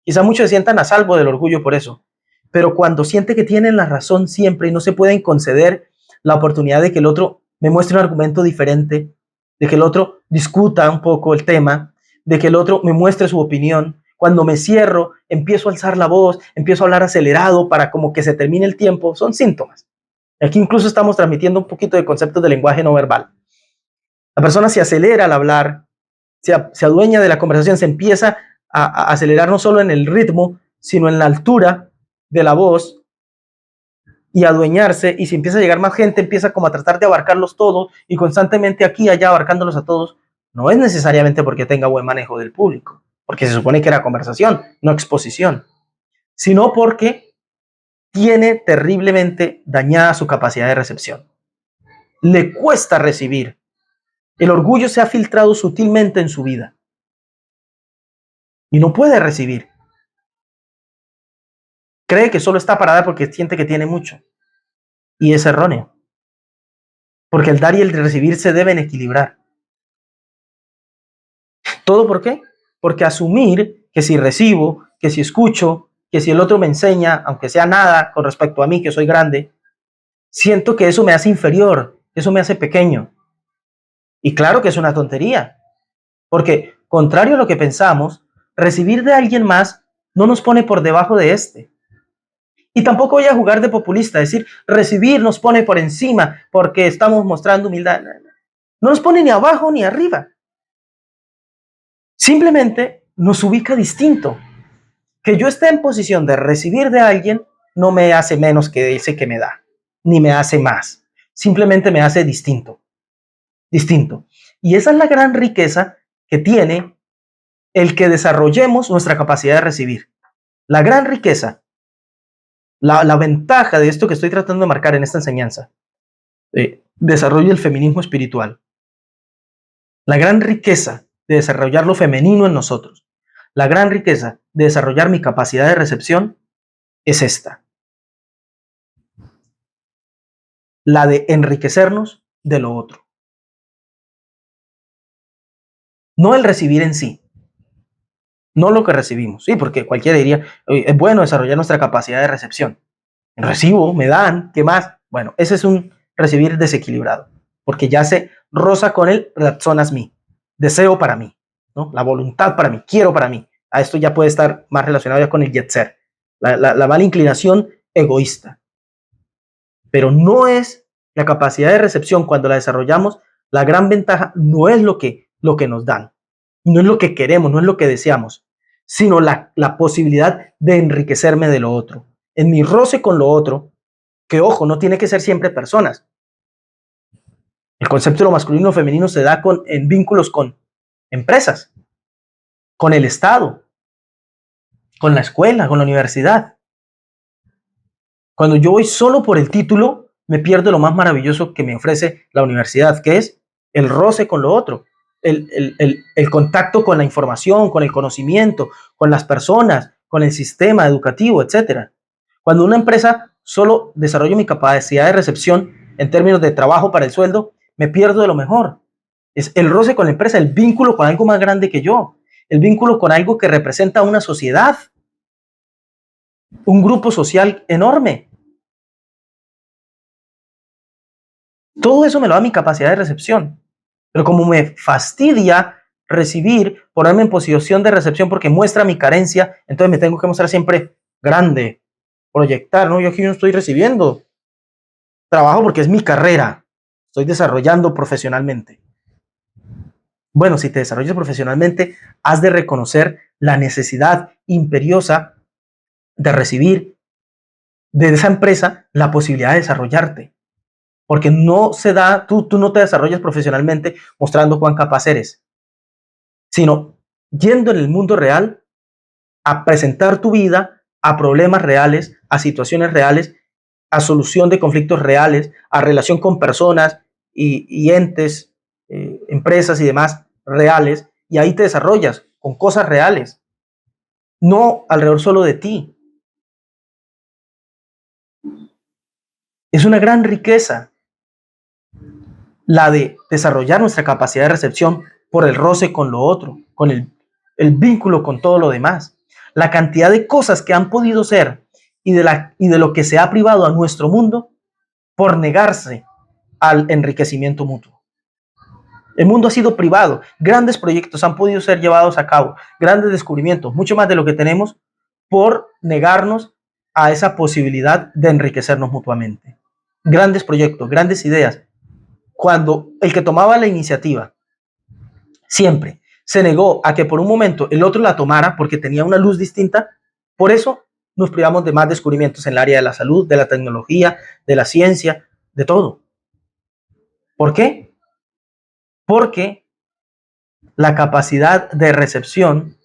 Quizá muchos se sientan a salvo del orgullo por eso. Pero cuando siente que tienen la razón siempre y no se pueden conceder la oportunidad de que el otro me muestre un argumento diferente, de que el otro discuta un poco el tema, de que el otro me muestre su opinión, cuando me cierro, empiezo a alzar la voz, empiezo a hablar acelerado para como que se termine el tiempo, son síntomas. Aquí incluso estamos transmitiendo un poquito de conceptos de lenguaje no verbal. La persona se acelera al hablar, se adueña de la conversación, se empieza a acelerar no solo en el ritmo, sino en la altura de la voz y adueñarse, y si empieza a llegar más gente, empieza como a tratar de abarcarlos todos y constantemente aquí y allá abarcándolos a todos. No es necesariamente porque tenga buen manejo del público, porque se supone que era conversación, no exposición, sino porque tiene terriblemente dañada su capacidad de recepción. Le cuesta recibir. El orgullo se ha filtrado sutilmente en su vida y no puede recibir. Cree que solo está para dar porque siente que tiene mucho. Y es erróneo. Porque el dar y el recibir se deben equilibrar. ¿Todo por qué? Porque asumir que si recibo, que si escucho, que si el otro me enseña, aunque sea nada con respecto a mí, que soy grande, siento que eso me hace inferior, eso me hace pequeño. Y claro que es una tontería. Porque, contrario a lo que pensamos, recibir de alguien más no nos pone por debajo de este. Y tampoco voy a jugar de populista, decir, recibir nos pone por encima porque estamos mostrando humildad. No nos pone ni abajo ni arriba. Simplemente nos ubica distinto. Que yo esté en posición de recibir de alguien no me hace menos que ese que me da, ni me hace más. Simplemente me hace distinto. Distinto. Y esa es la gran riqueza que tiene el que desarrollemos nuestra capacidad de recibir. La gran riqueza. La ventaja de esto que estoy tratando de marcar en esta enseñanza, desarrollo el feminismo espiritual. La gran riqueza de desarrollar lo femenino en nosotros, la gran riqueza de desarrollar mi capacidad de recepción es esta. La de enriquecernos de lo otro. No el recibir en sí, no lo que recibimos. Sí, porque cualquiera diría, es bueno desarrollar nuestra capacidad de recepción. Recibo, me dan, ¿qué más? Bueno, ese es un recibir desequilibrado, porque ya se roza con el ratzonas mí, deseo para mí, ¿no? La voluntad para mí, quiero para mí. A esto ya puede estar más relacionado ya con el yetzer, la mala inclinación egoísta. Pero no es La capacidad de recepción, cuando la desarrollamos, la gran ventaja no es lo que nos dan, no es lo que queremos, no es lo que deseamos, sino la posibilidad de enriquecerme de lo otro. En mi roce con lo otro, que ojo, no tiene que ser siempre personas. El concepto de lo masculino y lo femenino se da en vínculos con empresas, con el Estado, con la escuela, con la universidad. Cuando yo voy solo por el título, me pierdo lo más maravilloso que me ofrece la universidad, que es el roce con lo otro, el contacto con la información, con el conocimiento, con las personas, con el sistema educativo, etc. Cuando una empresa solo desarrolla mi capacidad de recepción en términos de trabajo para el sueldo, me pierdo de lo mejor. Es el roce con la empresa, el vínculo con algo más grande que yo, el vínculo con algo que representa una sociedad, un grupo social enorme. Todo eso me lo da mi capacidad de recepción. Pero como me fastidia recibir, ponerme en posición de recepción porque muestra mi carencia, entonces me tengo que mostrar siempre grande, proyectar, ¿no? Yo aquí no estoy recibiendo trabajo porque es mi carrera, estoy desarrollando profesionalmente. Bueno, si te desarrollas profesionalmente, has de reconocer la necesidad imperiosa de recibir de esa empresa la posibilidad de desarrollarte. Porque no se da, tú no te desarrollas profesionalmente mostrando cuán capaz eres, sino yendo en el mundo real a presentar tu vida a problemas reales, a situaciones reales, a solución de conflictos reales, a relación con personas y entes, empresas y demás reales, y ahí te desarrollas con cosas reales, no alrededor solo de ti. Es una gran riqueza la de desarrollar nuestra capacidad de recepción por el roce con lo otro, con el vínculo con todo lo demás. La cantidad de cosas que han podido ser y de lo que se ha privado a nuestro mundo por negarse al enriquecimiento mutuo. El mundo ha sido privado, grandes proyectos han podido ser llevados a cabo, grandes descubrimientos, mucho más de lo que tenemos, por negarnos a esa posibilidad de enriquecernos mutuamente. Grandes proyectos, grandes ideas. Cuando el que tomaba la iniciativa siempre se negó a que por un momento el otro la tomara porque tenía una luz distinta, por eso nos privamos de más descubrimientos en el área de la salud, de la tecnología, de la ciencia, de todo. ¿Por qué? Porque la capacidad de recepción,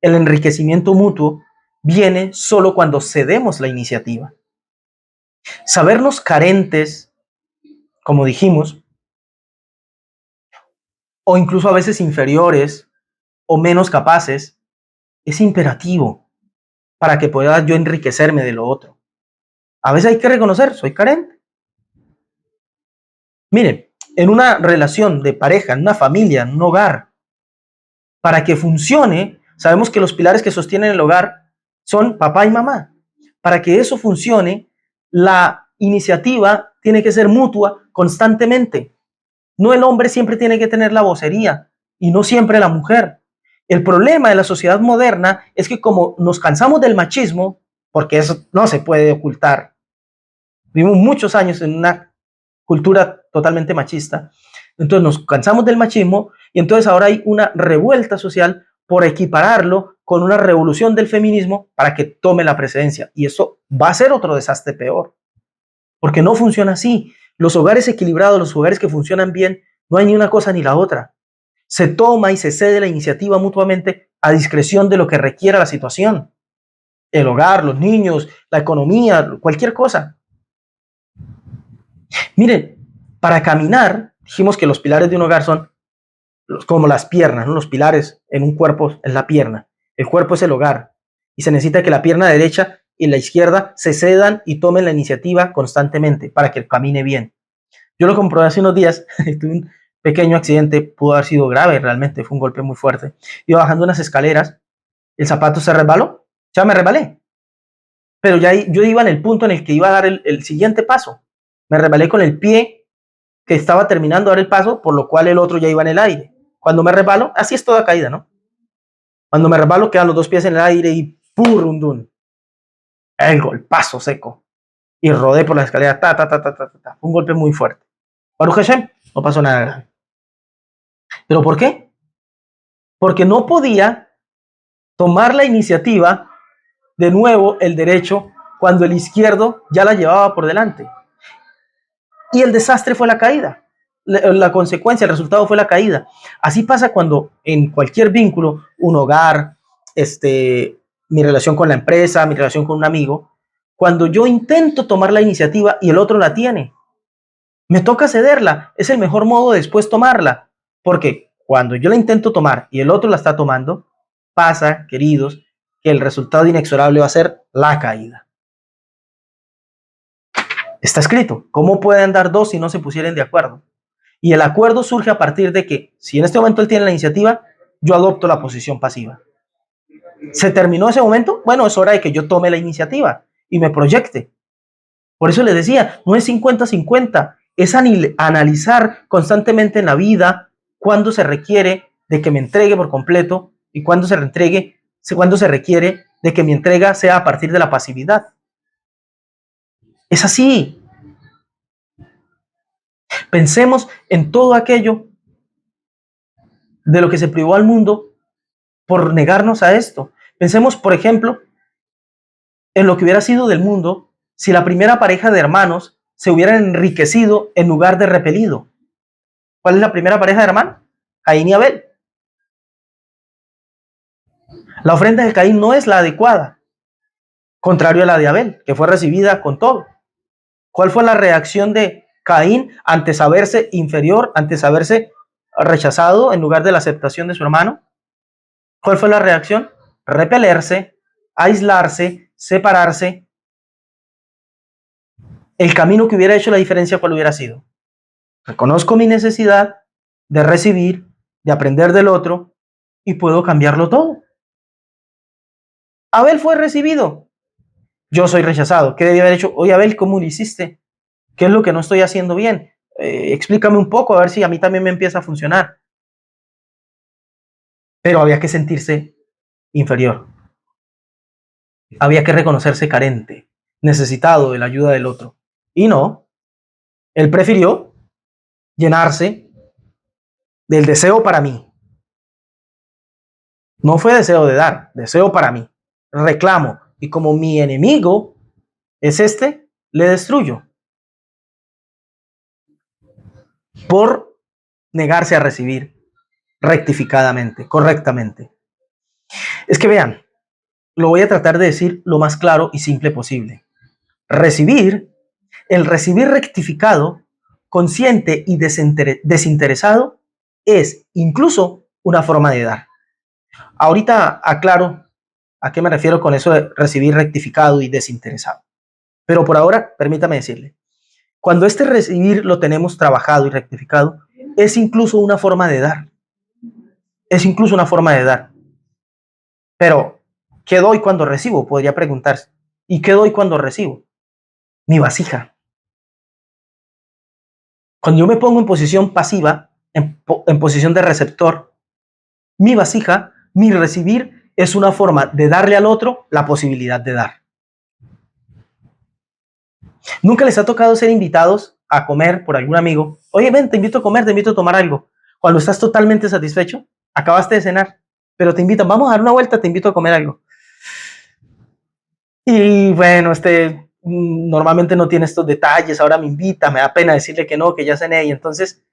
el enriquecimiento mutuo, viene solo cuando cedemos la iniciativa. Sabernos carentes, como dijimos, o incluso a veces inferiores o menos capaces, es imperativo para que pueda yo enriquecerme de lo otro. A veces hay que reconocer, soy carente. Miren, en una relación de pareja, en una familia, en un hogar, para que funcione, sabemos que los pilares que sostienen el hogar son papá y mamá. Para que eso funcione, la iniciativa tiene que ser mutua constantemente. No el hombre siempre tiene que tener la vocería y no siempre la mujer. El problema de la sociedad moderna es que como nos cansamos del machismo, porque eso no se puede ocultar, vivimos muchos años en una cultura totalmente machista, entonces nos cansamos del machismo y entonces ahora hay una revuelta social por equipararlo con una revolución del feminismo para que tome la precedencia. Y eso va a ser otro desastre peor, porque no funciona así. Los hogares equilibrados, los hogares que funcionan bien, no hay ni una cosa ni la otra. Se toma y se cede la iniciativa mutuamente a discreción de lo que requiera la situación. El hogar, los niños, la economía, cualquier cosa. Miren, para caminar, dijimos que los pilares de un hogar son como las piernas, ¿no? Los pilares en un cuerpo es la pierna. El cuerpo es el hogar. Y se necesita que la pierna derecha y la izquierda se cedan y tomen la iniciativa constantemente para que camine bien. Yo lo comprobé hace unos días, tuve un pequeño accidente, pudo haber sido grave realmente, fue un golpe muy fuerte. Iba bajando unas escaleras, el zapato se resbaló, ya me resbalé. Pero ya yo iba en el punto en el que iba a dar el siguiente paso. Me resbalé con el pie que estaba terminando de dar el paso, por lo cual el otro ya iba en el aire. Cuando me resbalo, así es toda caída, ¿no? Cuando me resbalo, quedan los dos pies en el aire y ¡purrundún! El golpazo seco. y rodé por la escalera, un golpe muy fuerte. Baruch Hashem, no pasó nada grave. ¿Pero por qué? Porque no podía tomar la iniciativa, de nuevo el derecho, cuando el izquierdo ya la llevaba por delante. Y el desastre fue la caída. La consecuencia, el resultado fue la caída. Así pasa cuando en cualquier vínculo, un hogar, mi relación con la empresa, mi relación con un amigo, cuando yo intento tomar la iniciativa y el otro la tiene, me toca cederla. Es el mejor modo de después tomarla. Porque cuando yo la intento tomar y el otro la está tomando, pasa, queridos, que el resultado inexorable va a ser la caída. Está escrito. ¿Cómo pueden dar dos si no se pusieren de acuerdo? Y el acuerdo surge a partir de que, si en este momento él tiene la iniciativa, yo adopto la posición pasiva. ¿Se terminó ese momento? Bueno, es hora de que yo tome la iniciativa y me proyecte. Por eso les decía, no es 50-50, es analizar constantemente en la vida cuándo se requiere de que me entregue por completo y cuándo se requiere de que mi entrega sea a partir de la pasividad. Es así. Pensemos en todo aquello de lo que se privó al mundo por negarnos a esto. Pensemos, por ejemplo, en lo que hubiera sido del mundo si la primera pareja de hermanos se hubiera enriquecido en lugar de repelido. ¿Cuál es la primera pareja de hermanos? Caín y Abel. La ofrenda de Caín no es la adecuada, contrario a la de Abel, que fue recibida con todo. ¿Cuál fue la reacción de Caín ante saberse inferior, ante saberse rechazado en lugar de la aceptación de su hermano? ¿Cuál fue la reacción? Repelerse, aislarse, separarse. El camino que hubiera hecho la diferencia, ¿cuál hubiera sido? Reconozco mi necesidad de recibir, de aprender del otro y puedo cambiarlo todo. Abel fue recibido. Yo soy rechazado. ¿Qué debía haber hecho? Oye, Abel, ¿cómo lo hiciste? ¿Qué es lo que no estoy haciendo bien? Explícame un poco, a ver si a mí también me empieza a funcionar. Pero había que sentirse inferior. Había que reconocerse carente, necesitado de la ayuda del otro. Y no, él prefirió llenarse del deseo para mí. No fue deseo de dar, deseo para mí. Reclamo. Y como mi enemigo es le destruyo. Por negarse a recibir rectificadamente, correctamente. Es que vean, lo voy a tratar de decir lo más claro y simple posible. El recibir rectificado, consciente y desinteresado, es incluso una forma de dar. Ahorita aclaro a qué me refiero con eso de recibir rectificado y desinteresado. Pero por ahora, permítame decirle, cuando este recibir lo tenemos trabajado y rectificado, es incluso una forma de dar. Es incluso una forma de dar. Pero, ¿qué doy cuando recibo? Podría preguntarse. ¿Y qué doy cuando recibo? Mi vasija. Cuando yo me pongo en posición pasiva, en posición de receptor, mi vasija, mi recibir, es una forma de darle al otro la posibilidad de dar. ¿Nunca les ha tocado ser invitados a comer por algún amigo? Oye, ven, te invito a comer, te invito a tomar algo. Cuando estás totalmente satisfecho, acabaste de cenar, pero te invitan, vamos a dar una vuelta, te invito a comer algo. Y bueno, normalmente no tiene estos detalles, ahora me invita, me da pena decirle que no, que ya cené, y entonces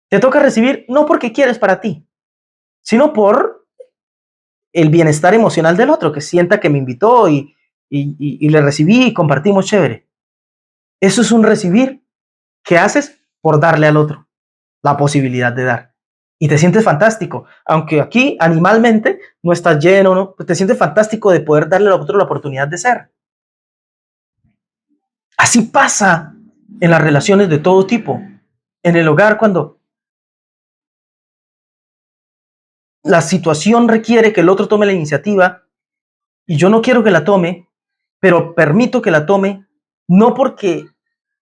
te toca recibir no porque quieres para ti, sino por el bienestar emocional del otro, que sienta que me invitó y le recibí y compartimos chévere. Eso es un recibir que haces por darle al otro la posibilidad de dar. Y te sientes fantástico, aunque aquí animalmente no estás lleno, ¿no? Pues te sientes fantástico de poder darle al otro la oportunidad de ser. Así pasa en las relaciones de todo tipo. En el hogar, cuando la situación requiere que el otro tome la iniciativa y yo no quiero que la tome, pero permito que la tome, no porque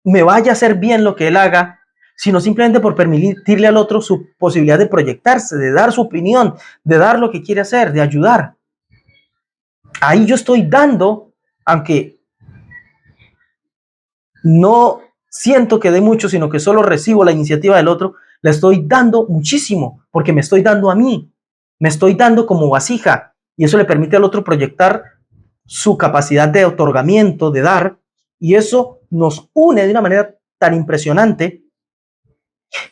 me vaya a hacer bien lo que él haga, sino simplemente por permitirle al otro su posibilidad de proyectarse, de dar su opinión, de dar lo que quiere hacer, de ayudar. Ahí yo estoy dando, aunque no siento que dé mucho, sino que solo recibo la iniciativa del otro, le estoy dando muchísimo, porque me estoy dando a mí, me estoy dando como vasija, y eso le permite al otro proyectar su capacidad de otorgamiento, de dar, y eso nos une de una manera tan impresionante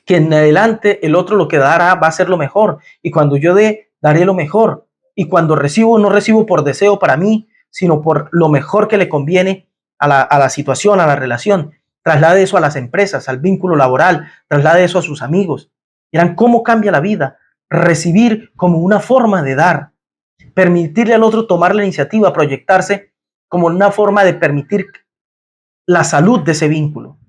que en adelante el otro lo que dará va a ser lo mejor, y cuando yo dé, daré lo mejor, y cuando recibo, no recibo por deseo para mí, sino por lo mejor que le conviene a la situación, a la relación. Traslade eso a las empresas, al vínculo laboral, traslade eso a sus amigos. Verán cómo cambia la vida. Recibir como una forma de dar, permitirle al otro tomar la iniciativa, proyectarse como una forma de permitir la salud de ese vínculo.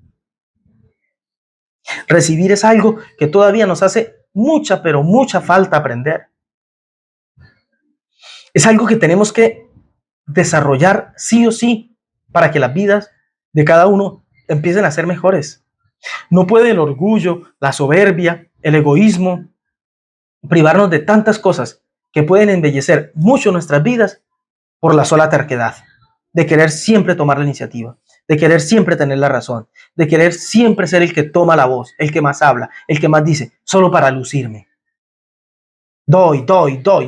Recibir es algo que todavía nos hace mucha, pero mucha falta aprender. Es algo que tenemos que desarrollar sí o sí para que las vidas de cada uno empiecen a ser mejores. No puede el orgullo, la soberbia, el egoísmo privarnos de tantas cosas que pueden embellecer mucho nuestras vidas por la sola terquedad, de querer siempre tomar la iniciativa, de querer siempre tener la razón, de querer siempre ser el que toma la voz, el que más habla, el que más dice, solo para lucirme. Doy.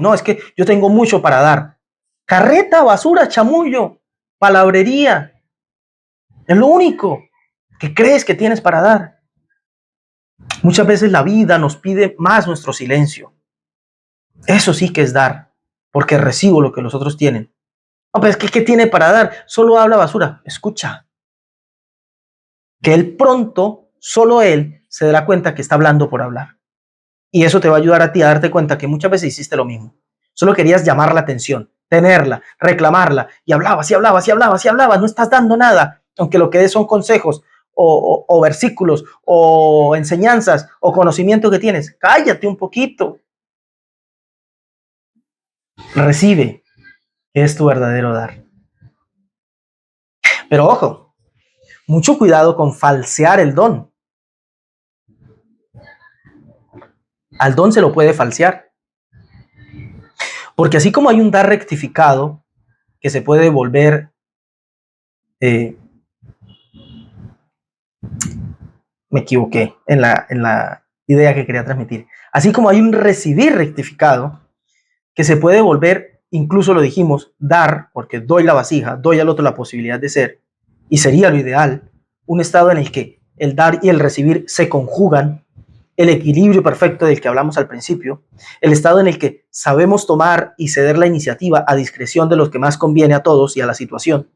No, es que yo tengo mucho para dar. Carreta, basura, chamullo, palabrería. Es lo único que crees que tienes para dar. Muchas veces la vida nos pide más nuestro silencio. Eso sí que es dar, porque recibo lo que los otros tienen. No, pero es que ¿qué tiene para dar? Solo habla basura. Escucha. Que él pronto, solo él, se dará cuenta que está hablando por hablar. Y eso te va a ayudar a ti a darte cuenta que muchas veces hiciste lo mismo. Solo querías llamar la atención, tenerla, reclamarla, y hablabas, no estás dando nada, aunque lo que des son consejos o versículos o enseñanzas o conocimiento que tienes. Cállate un poquito. Recibe, que es tu verdadero dar. Pero ojo, mucho cuidado con falsear el don. Al don se lo puede falsear. Porque así como hay un dar rectificado que se puede volver me equivoqué en la idea que quería transmitir. Así como hay un recibir rectificado que se puede volver, incluso lo dijimos, dar, porque doy la vasija, doy al otro la posibilidad de ser, y sería lo ideal, un estado en el que el dar y el recibir se conjugan, el equilibrio perfecto del que hablamos al principio, el estado en el que sabemos tomar y ceder la iniciativa a discreción de los que más conviene a todos y a la situación.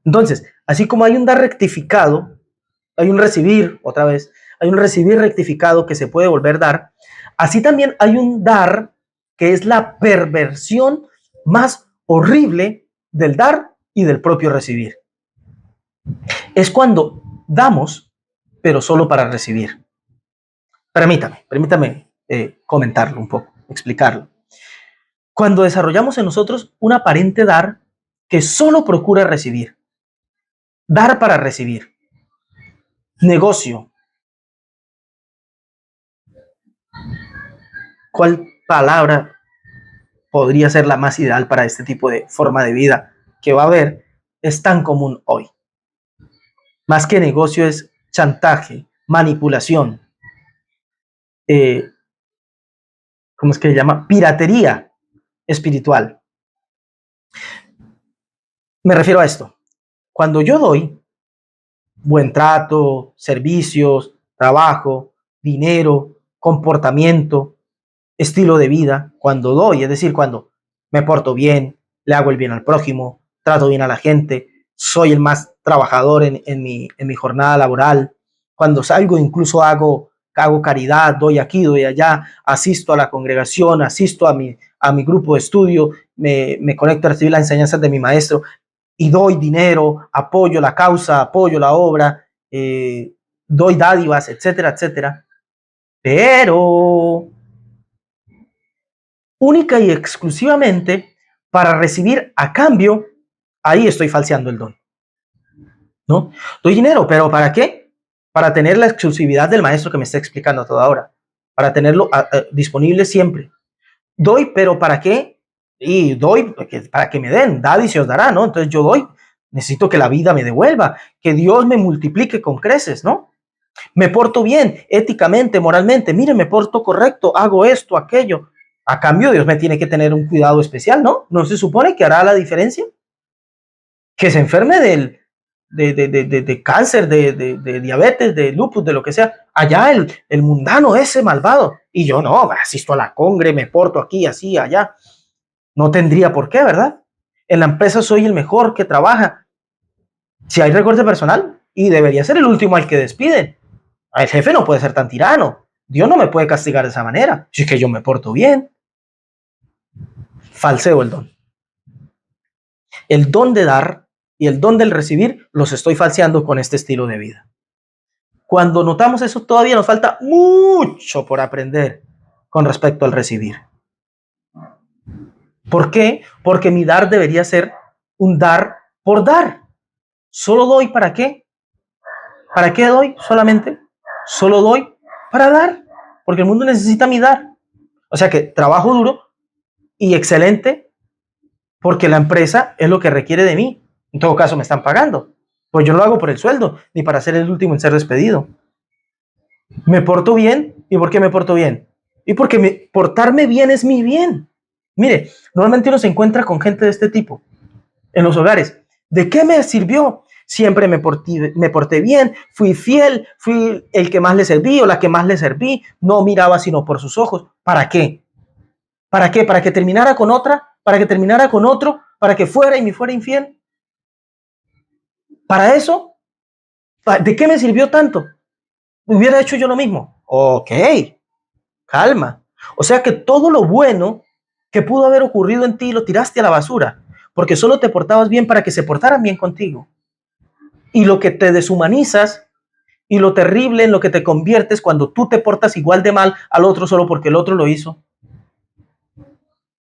Entonces, así como hay un dar rectificado, hay un recibir, otra vez, hay un recibir rectificado que se puede volver dar, así también hay un dar que es la perversión más horrible del dar y del propio recibir. Es cuando damos, pero solo para recibir. Permítame comentarlo un poco, explicarlo. Cuando desarrollamos en nosotros un aparente dar que solo procura recibir, dar para recibir, negocio. ¿Cuál palabra podría ser la más ideal para este tipo de forma de vida que va a haber? Es tan común hoy. Más que negocio es chantaje, manipulación, ¿cómo es que se llama? Piratería espiritual. Me refiero a esto. Cuando yo doy buen trato, servicios, trabajo, dinero, comportamiento, estilo de vida, cuando doy, es decir, cuando me porto bien, le hago el bien al prójimo, trato bien a la gente, soy el más trabajador en mi jornada laboral, cuando salgo incluso hago caridad, doy aquí, doy allá, asisto a la congregación, asisto a mi grupo de estudio, me conecto a recibir las enseñanzas de mi maestro y doy dinero, apoyo la causa, apoyo la obra, doy dádivas, etcétera, etcétera. Pero única y exclusivamente para recibir a cambio, ahí estoy falseando el don. ¿No? Doy dinero, pero ¿para qué? Para tener la exclusividad del maestro que me está explicando a toda hora, para tenerlo disponible siempre. Doy, pero ¿para qué? Y doy para que me den, dad y se os dará, ¿no? Entonces yo doy necesito que la vida me devuelva, que Dios me multiplique con creces, ¿no? Me porto bien, éticamente, moralmente, mire, me porto correcto, hago esto, aquello. A cambio, Dios me tiene que tener un cuidado especial, ¿no? ¿No se supone que hará la diferencia? Que se enferme de cáncer, de diabetes, de lupus, de lo que sea. Allá el mundano, ese malvado. Y yo no, asisto a la congre, me porto aquí, así, allá. No tendría por qué, ¿verdad? En la empresa soy el mejor que trabaja. Si hay recorte personal, y debería ser el último al que despiden. El jefe no puede ser tan tirano. Dios no me puede castigar de esa manera. Si es que yo me porto bien. Falseo el don. El don de dar y el don del recibir los estoy falseando con este estilo de vida. Cuando notamos eso, todavía nos falta mucho por aprender con respecto al recibir. ¿Por qué? Porque mi dar debería ser un dar por dar. ¿Solo doy para qué? ¿Para qué doy solamente? Solo doy para dar, porque el mundo necesita mi dar. O sea que trabajo duro y excelente porque la empresa es lo que requiere de mí. En todo caso me están pagando. Pues yo no lo hago por el sueldo, ni para ser el último en ser despedido. Me porto bien. ¿Y por qué me porto bien? Y porque portarme bien es mi bien. Mire, normalmente uno se encuentra con gente de este tipo en los hogares. ¿De qué me sirvió? Siempre me porté bien, fui fiel, fui el que más le serví o la que más le serví, no miraba sino por sus ojos. ¿Para qué? ¿Para qué? ¿Para que terminara con otra? ¿Para que terminara con otro? ¿Para que fuera y me fuera infiel? ¿Para eso? ¿De qué me sirvió tanto? ¿Hubiera hecho yo lo mismo? Ok, calma. O sea que todo lo bueno que pudo haber ocurrido en ti lo tiraste a la basura, porque solo te portabas bien para que se portaran bien contigo. Y lo que te deshumanizas y lo terrible en lo que te conviertes cuando tú te portas igual de mal al otro solo porque el otro lo hizo.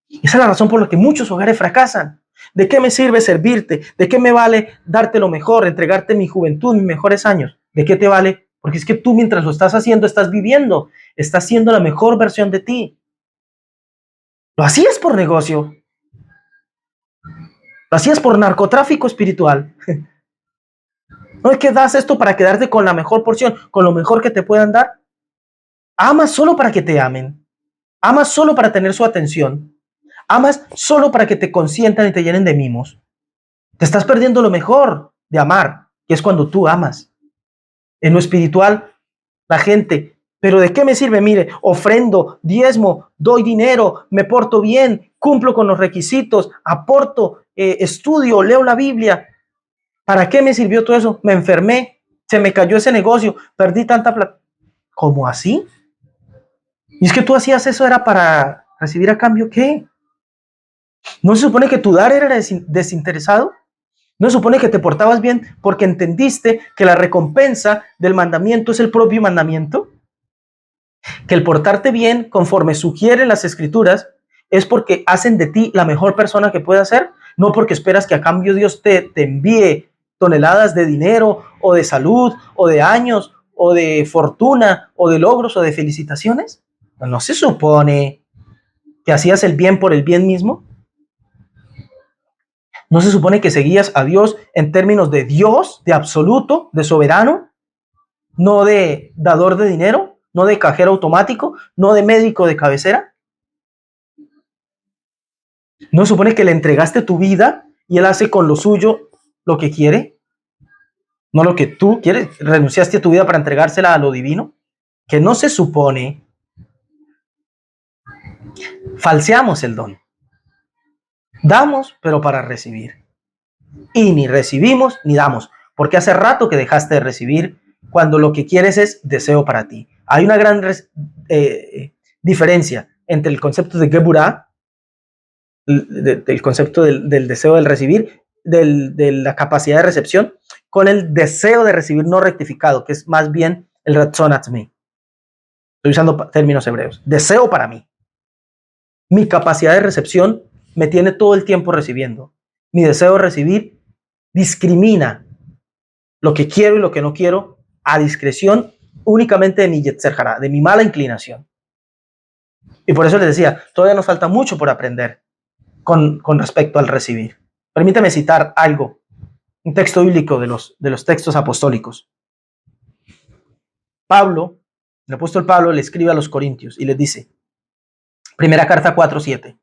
Esa es la razón por la que muchos hogares fracasan. ¿De qué me sirve servirte? ¿De qué me vale darte lo mejor, entregarte mi juventud, mis mejores años? ¿De qué te vale? Porque es que tú mientras lo estás haciendo, estás viviendo, estás siendo la mejor versión de ti. Lo hacías por negocio. Lo hacías por narcotráfico espiritual. No es que das esto para quedarte con la mejor porción, con lo mejor que te puedan dar. Amas solo para que te amen. Amas solo para tener su atención. Amas solo para que te consientan y te llenen de mimos. Te estás perdiendo lo mejor de amar, que es cuando tú amas. En lo espiritual, la gente, ¿pero de qué me sirve? Mire, ofrendo, diezmo, doy dinero, me porto bien, cumplo con los requisitos, aporto, estudio, leo la Biblia. ¿Para qué me sirvió todo eso? Me enfermé, se me cayó ese negocio, perdí tanta plata. ¿Cómo así? Y es que tú hacías eso, ¿era para recibir a cambio qué? ¿No se supone que tu dar era desinteresado? ¿No se supone que te portabas bien porque entendiste que la recompensa del mandamiento es el propio mandamiento? Que el portarte bien, conforme sugieren las escrituras, es porque hacen de ti la mejor persona que puedas ser, no porque esperas que a cambio Dios te envíe toneladas de dinero o de salud o de años o de fortuna o de logros o de felicitaciones. ¿No se supone que hacías el bien por el bien mismo? ¿No se supone que seguías a Dios en términos de Dios, de absoluto, de soberano? No de dador de dinero, no de cajero automático, no de médico de cabecera. ¿No se supone que le entregaste tu vida y Él hace con lo suyo lo que quiere? No lo que tú quieres. Renunciaste a tu vida para entregársela a lo divino. Que no se supone. Falseamos el don. Damos, pero para recibir. Y ni recibimos ni damos. Porque hace rato que dejaste de recibir cuando lo que quieres es deseo para ti. Hay una gran diferencia entre el concepto de Geburah, del concepto del deseo del recibir, de la capacidad de recepción, con el deseo de recibir no rectificado, que es más bien el ratzon atzmi. Estoy usando términos hebreos. Deseo para mí. Mi capacidad de recepción me tiene todo el tiempo recibiendo. Mi deseo de recibir discrimina lo que quiero y lo que no quiero a discreción únicamente de mi yetzer hara, de mi mala inclinación. Y por eso les decía, todavía nos falta mucho por aprender con respecto al recibir. Permítame citar algo un texto bíblico de los textos apostólicos. Pablo, el apóstol Pablo le escribe a los Corintios y les dice, primera carta 4:7,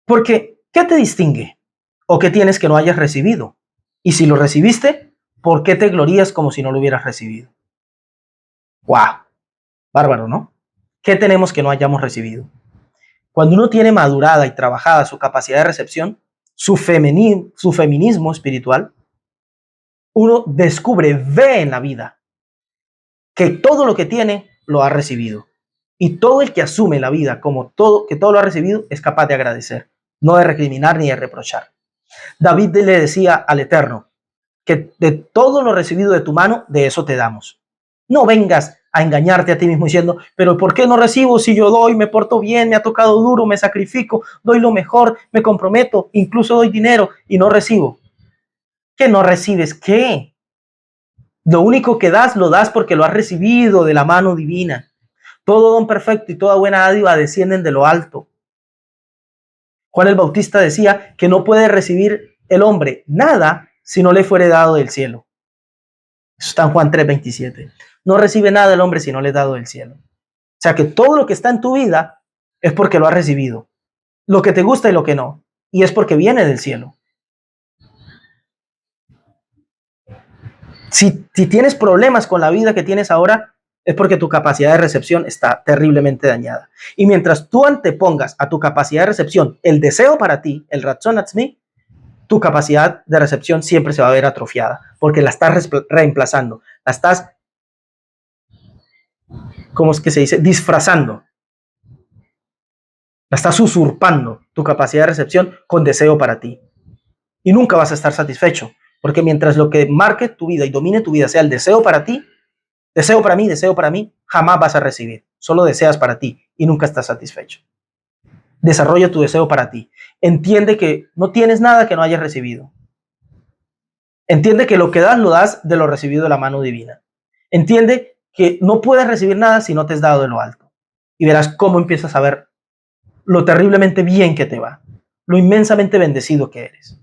porque ¿qué te distingue? ¿O qué tienes que no hayas recibido? Y si lo recibiste, ¿por qué te glorías como si no lo hubieras recibido? ¡Wow! Bárbaro, ¿no? ¿Qué tenemos que no hayamos recibido? Cuando uno tiene madurada y trabajada su capacidad de recepción, su feminismo espiritual, uno descubre, ve en la vida que todo lo que tiene lo ha recibido. Y todo el que asume la vida como todo, que todo lo ha recibido, es capaz de agradecer, no de recriminar ni de reprochar. David le decía al Eterno que de todo lo recibido de tu mano, de eso te damos. No vengas a engañarte a ti mismo diciendo, pero ¿por qué no recibo si yo doy, me porto bien, me ha tocado duro, me sacrifico, doy lo mejor, me comprometo, incluso doy dinero y no recibo? ¿Qué no recibes? ¿Qué? Lo único que das, lo das porque lo has recibido de la mano divina. Todo don perfecto y toda buena dádiva descienden de lo alto. Juan el Bautista decía que no puede recibir el hombre nada si no le fuere dado del cielo. Eso está en Juan 3:27. No recibe nada el hombre si no le es dado del cielo. O sea que todo lo que está en tu vida es porque lo has recibido. Lo que te gusta y lo que no. Y es porque viene del cielo. Si tienes problemas con la vida que tienes ahora, es porque tu capacidad de recepción está terriblemente dañada. Y mientras tú antepongas a tu capacidad de recepción el deseo para ti, el ratzon atzmi, tu capacidad de recepción siempre se va a ver atrofiada, porque la estás reemplazando, la estás, ¿cómo es que se dice? Disfrazando. La estás usurpando tu capacidad de recepción con deseo para ti. Y nunca vas a estar satisfecho, porque mientras lo que marque tu vida y domine tu vida sea el deseo para ti, deseo para mí, jamás vas a recibir. Solo deseas para ti y nunca estás satisfecho. Desarrolla tu deseo para ti. Entiende que no tienes nada que no hayas recibido. Entiende que lo que das, lo das de lo recibido de la mano divina. Entiende que no puedes recibir nada si no te es dado de lo alto. Y verás cómo empiezas a ver lo terriblemente bien que te va, lo inmensamente bendecido que eres.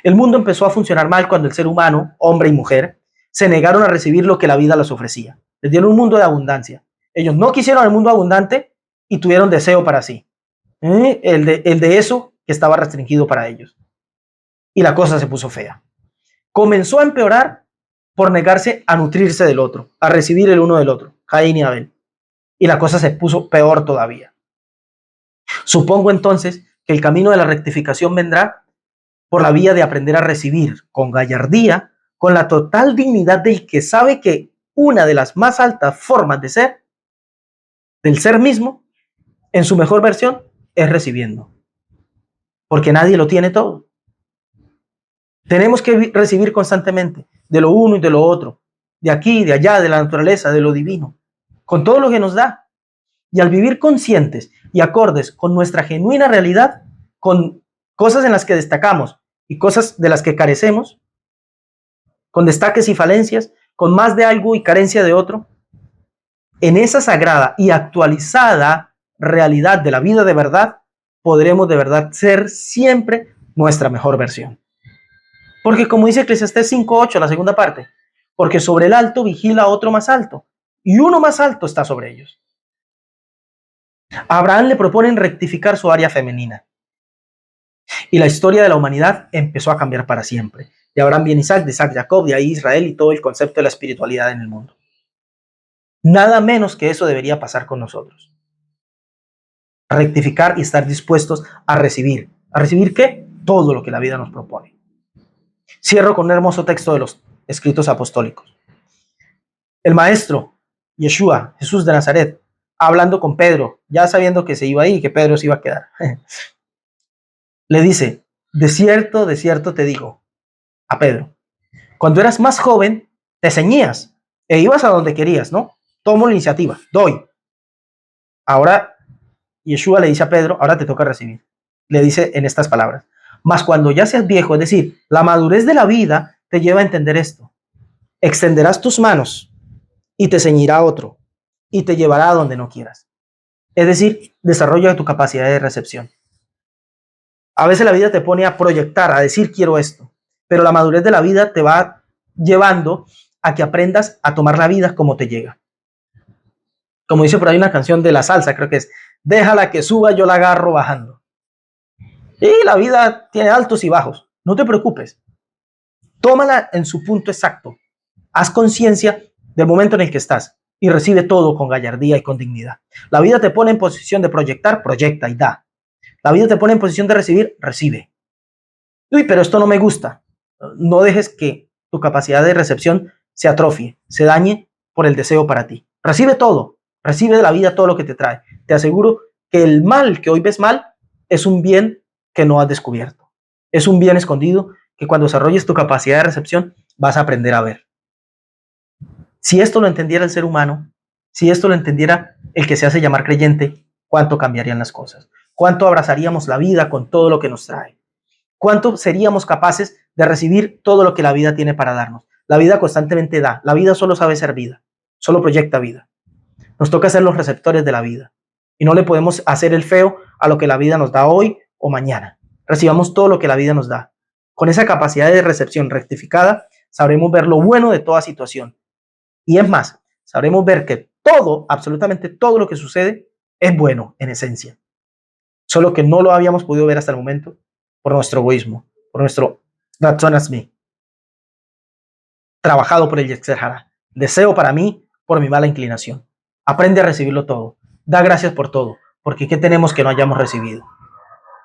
El mundo empezó a funcionar mal cuando el ser humano, hombre y mujer, se negaron a recibir lo que la vida les ofrecía. Les dieron un mundo de abundancia. Ellos no quisieron el mundo abundante y tuvieron deseo para sí. El de eso que estaba restringido para ellos. Y la cosa se puso fea. Comenzó a empeorar por negarse a nutrirse del otro, a recibir el uno del otro, Caín y Abel. Y la cosa se puso peor todavía. Supongo entonces que el camino de la rectificación vendrá por la vía de aprender a recibir con gallardía, con la total dignidad del que sabe que una de las más altas formas de ser, del ser mismo, en su mejor versión, es recibiendo. Porque nadie lo tiene todo. Tenemos que recibir constantemente de lo uno y de lo otro, de aquí, de allá, de la naturaleza, de lo divino, con todo lo que nos da. Y al vivir conscientes y acordes con nuestra genuina realidad, con cosas en las que destacamos y cosas de las que carecemos, con destaques y falencias, con más de algo y carencia de otro, en esa sagrada y actualizada realidad de la vida de verdad, podremos de verdad ser siempre nuestra mejor versión. Porque como dice Eclesiastés 5:8, la segunda parte, porque sobre el alto vigila otro más alto, y uno más alto está sobre ellos. A Abraham le proponen rectificar su área femenina. Y la historia de la humanidad empezó a cambiar para siempre. De Abraham viene Isaac, de Isaac Jacob, de ahí Israel y todo el concepto de la espiritualidad en el mundo. Nada menos que eso debería pasar con nosotros. Rectificar y estar dispuestos a recibir. ¿A recibir qué? Todo lo que la vida nos propone. Cierro con un hermoso texto de los escritos apostólicos. El maestro, Yeshua, Jesús de Nazaret, hablando con Pedro, ya sabiendo que se iba ahí y que Pedro se iba a quedar, le dice, de cierto te digo, a Pedro, cuando eras más joven, te ceñías e ibas a donde querías, ¿no? Tomo la iniciativa, doy. Ahora, Yeshua le dice a Pedro, ahora te toca recibir. Le dice en estas palabras, mas cuando ya seas viejo, es decir, la madurez de la vida te lleva a entender esto. Extenderás tus manos y te ceñirá otro y te llevará a donde no quieras. Es decir, desarrolla tu capacidad de recepción. A veces la vida te pone a proyectar, a decir quiero esto, pero la madurez de la vida te va llevando a que aprendas a tomar la vida como te llega. Como dice por ahí una canción de la salsa, creo que es, déjala que suba, yo la agarro bajando. Y la vida tiene altos y bajos, no te preocupes. Tómala en su punto exacto. Haz conciencia del momento en el que estás y recibe todo con gallardía y con dignidad. La vida te pone en posición de proyectar, proyecta y da. La vida te pone en posición de recibir, recibe. Uy, pero esto no me gusta. No dejes que tu capacidad de recepción se atrofie, se dañe por el deseo para ti. Recibe todo, recibe de la vida todo lo que te trae. Te aseguro que el mal que hoy ves mal es un bien que no has descubierto. Es un bien escondido que cuando desarrolles tu capacidad de recepción vas a aprender a ver. Si esto lo entendiera el ser humano, si esto lo entendiera el que se hace llamar creyente, ¿cuánto cambiarían las cosas? ¿Cuánto abrazaríamos la vida con todo lo que nos trae? ¿Cuánto seríamos capaces de recibir todo lo que la vida tiene para darnos? La vida constantemente da. La vida solo sabe ser vida, solo proyecta vida. Nos toca ser los receptores de la vida y no le podemos hacer el feo a lo que la vida nos da hoy o mañana. Recibamos todo lo que la vida nos da. Con esa capacidad de recepción rectificada, sabremos ver lo bueno de toda situación. Y es más, sabremos ver que todo, absolutamente todo lo que sucede es bueno en esencia. Solo que no lo habíamos podido ver hasta el momento por nuestro egoísmo, por nuestro Ratzon Azmi, trabajado por el Yetzer Hara. Deseo para mí por mi mala inclinación. Aprende a recibirlo todo. Da gracias por todo, porque ¿qué tenemos que no hayamos recibido?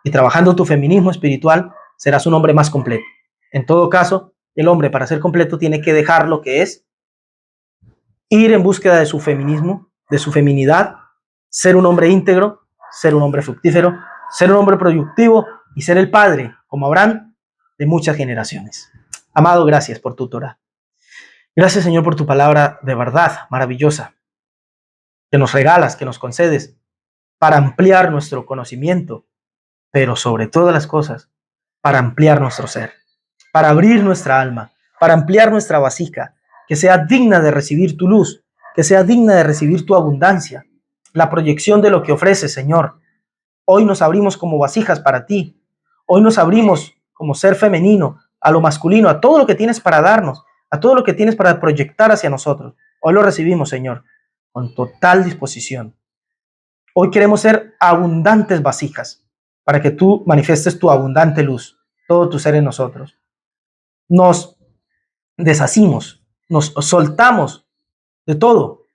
Y trabajando tu feminismo espiritual, serás un hombre más completo. En todo caso, el hombre para ser completo tiene que dejar lo que es, ir en búsqueda de su feminismo, de su feminidad, ser un hombre íntegro, ser un hombre fructífero, ser un hombre productivo y ser el padre, como Abraham, de muchas generaciones. Amado, gracias por tu Torah. Gracias, Señor, por tu palabra de verdad maravillosa, que nos regalas, que nos concedes, para ampliar nuestro conocimiento, pero sobre todas las cosas, para ampliar nuestro ser, para abrir nuestra alma, para ampliar nuestra vasija, que sea digna de recibir tu luz, que sea digna de recibir tu abundancia, la proyección de lo que ofreces, Señor. Hoy nos abrimos como vasijas para ti. Hoy nos abrimos como ser femenino, a lo masculino, a todo lo que tienes para darnos, a todo lo que tienes para proyectar hacia nosotros. Hoy lo recibimos, Señor, con total disposición. Hoy queremos ser abundantes vasijas para que tú manifiestes tu abundante luz, todo tu ser en nosotros. Nos deshacimos, nos soltamos de todo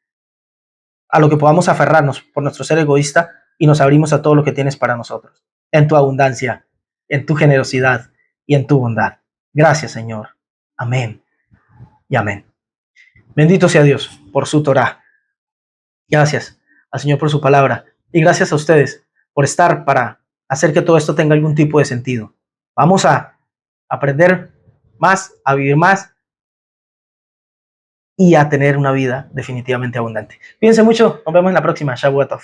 a lo que podamos aferrarnos por nuestro ser egoísta y nos abrimos a todo lo que tienes para nosotros, en tu abundancia, en tu generosidad y en tu bondad. Gracias, Señor. Amén y amén. Bendito sea Dios por su Torah. Gracias al Señor por su palabra y gracias a ustedes por estar para hacer que todo esto tenga algún tipo de sentido. Vamos a aprender más, a vivir más y a tener una vida definitivamente abundante. Cuídense mucho, nos vemos en la próxima. Shavuot Tov.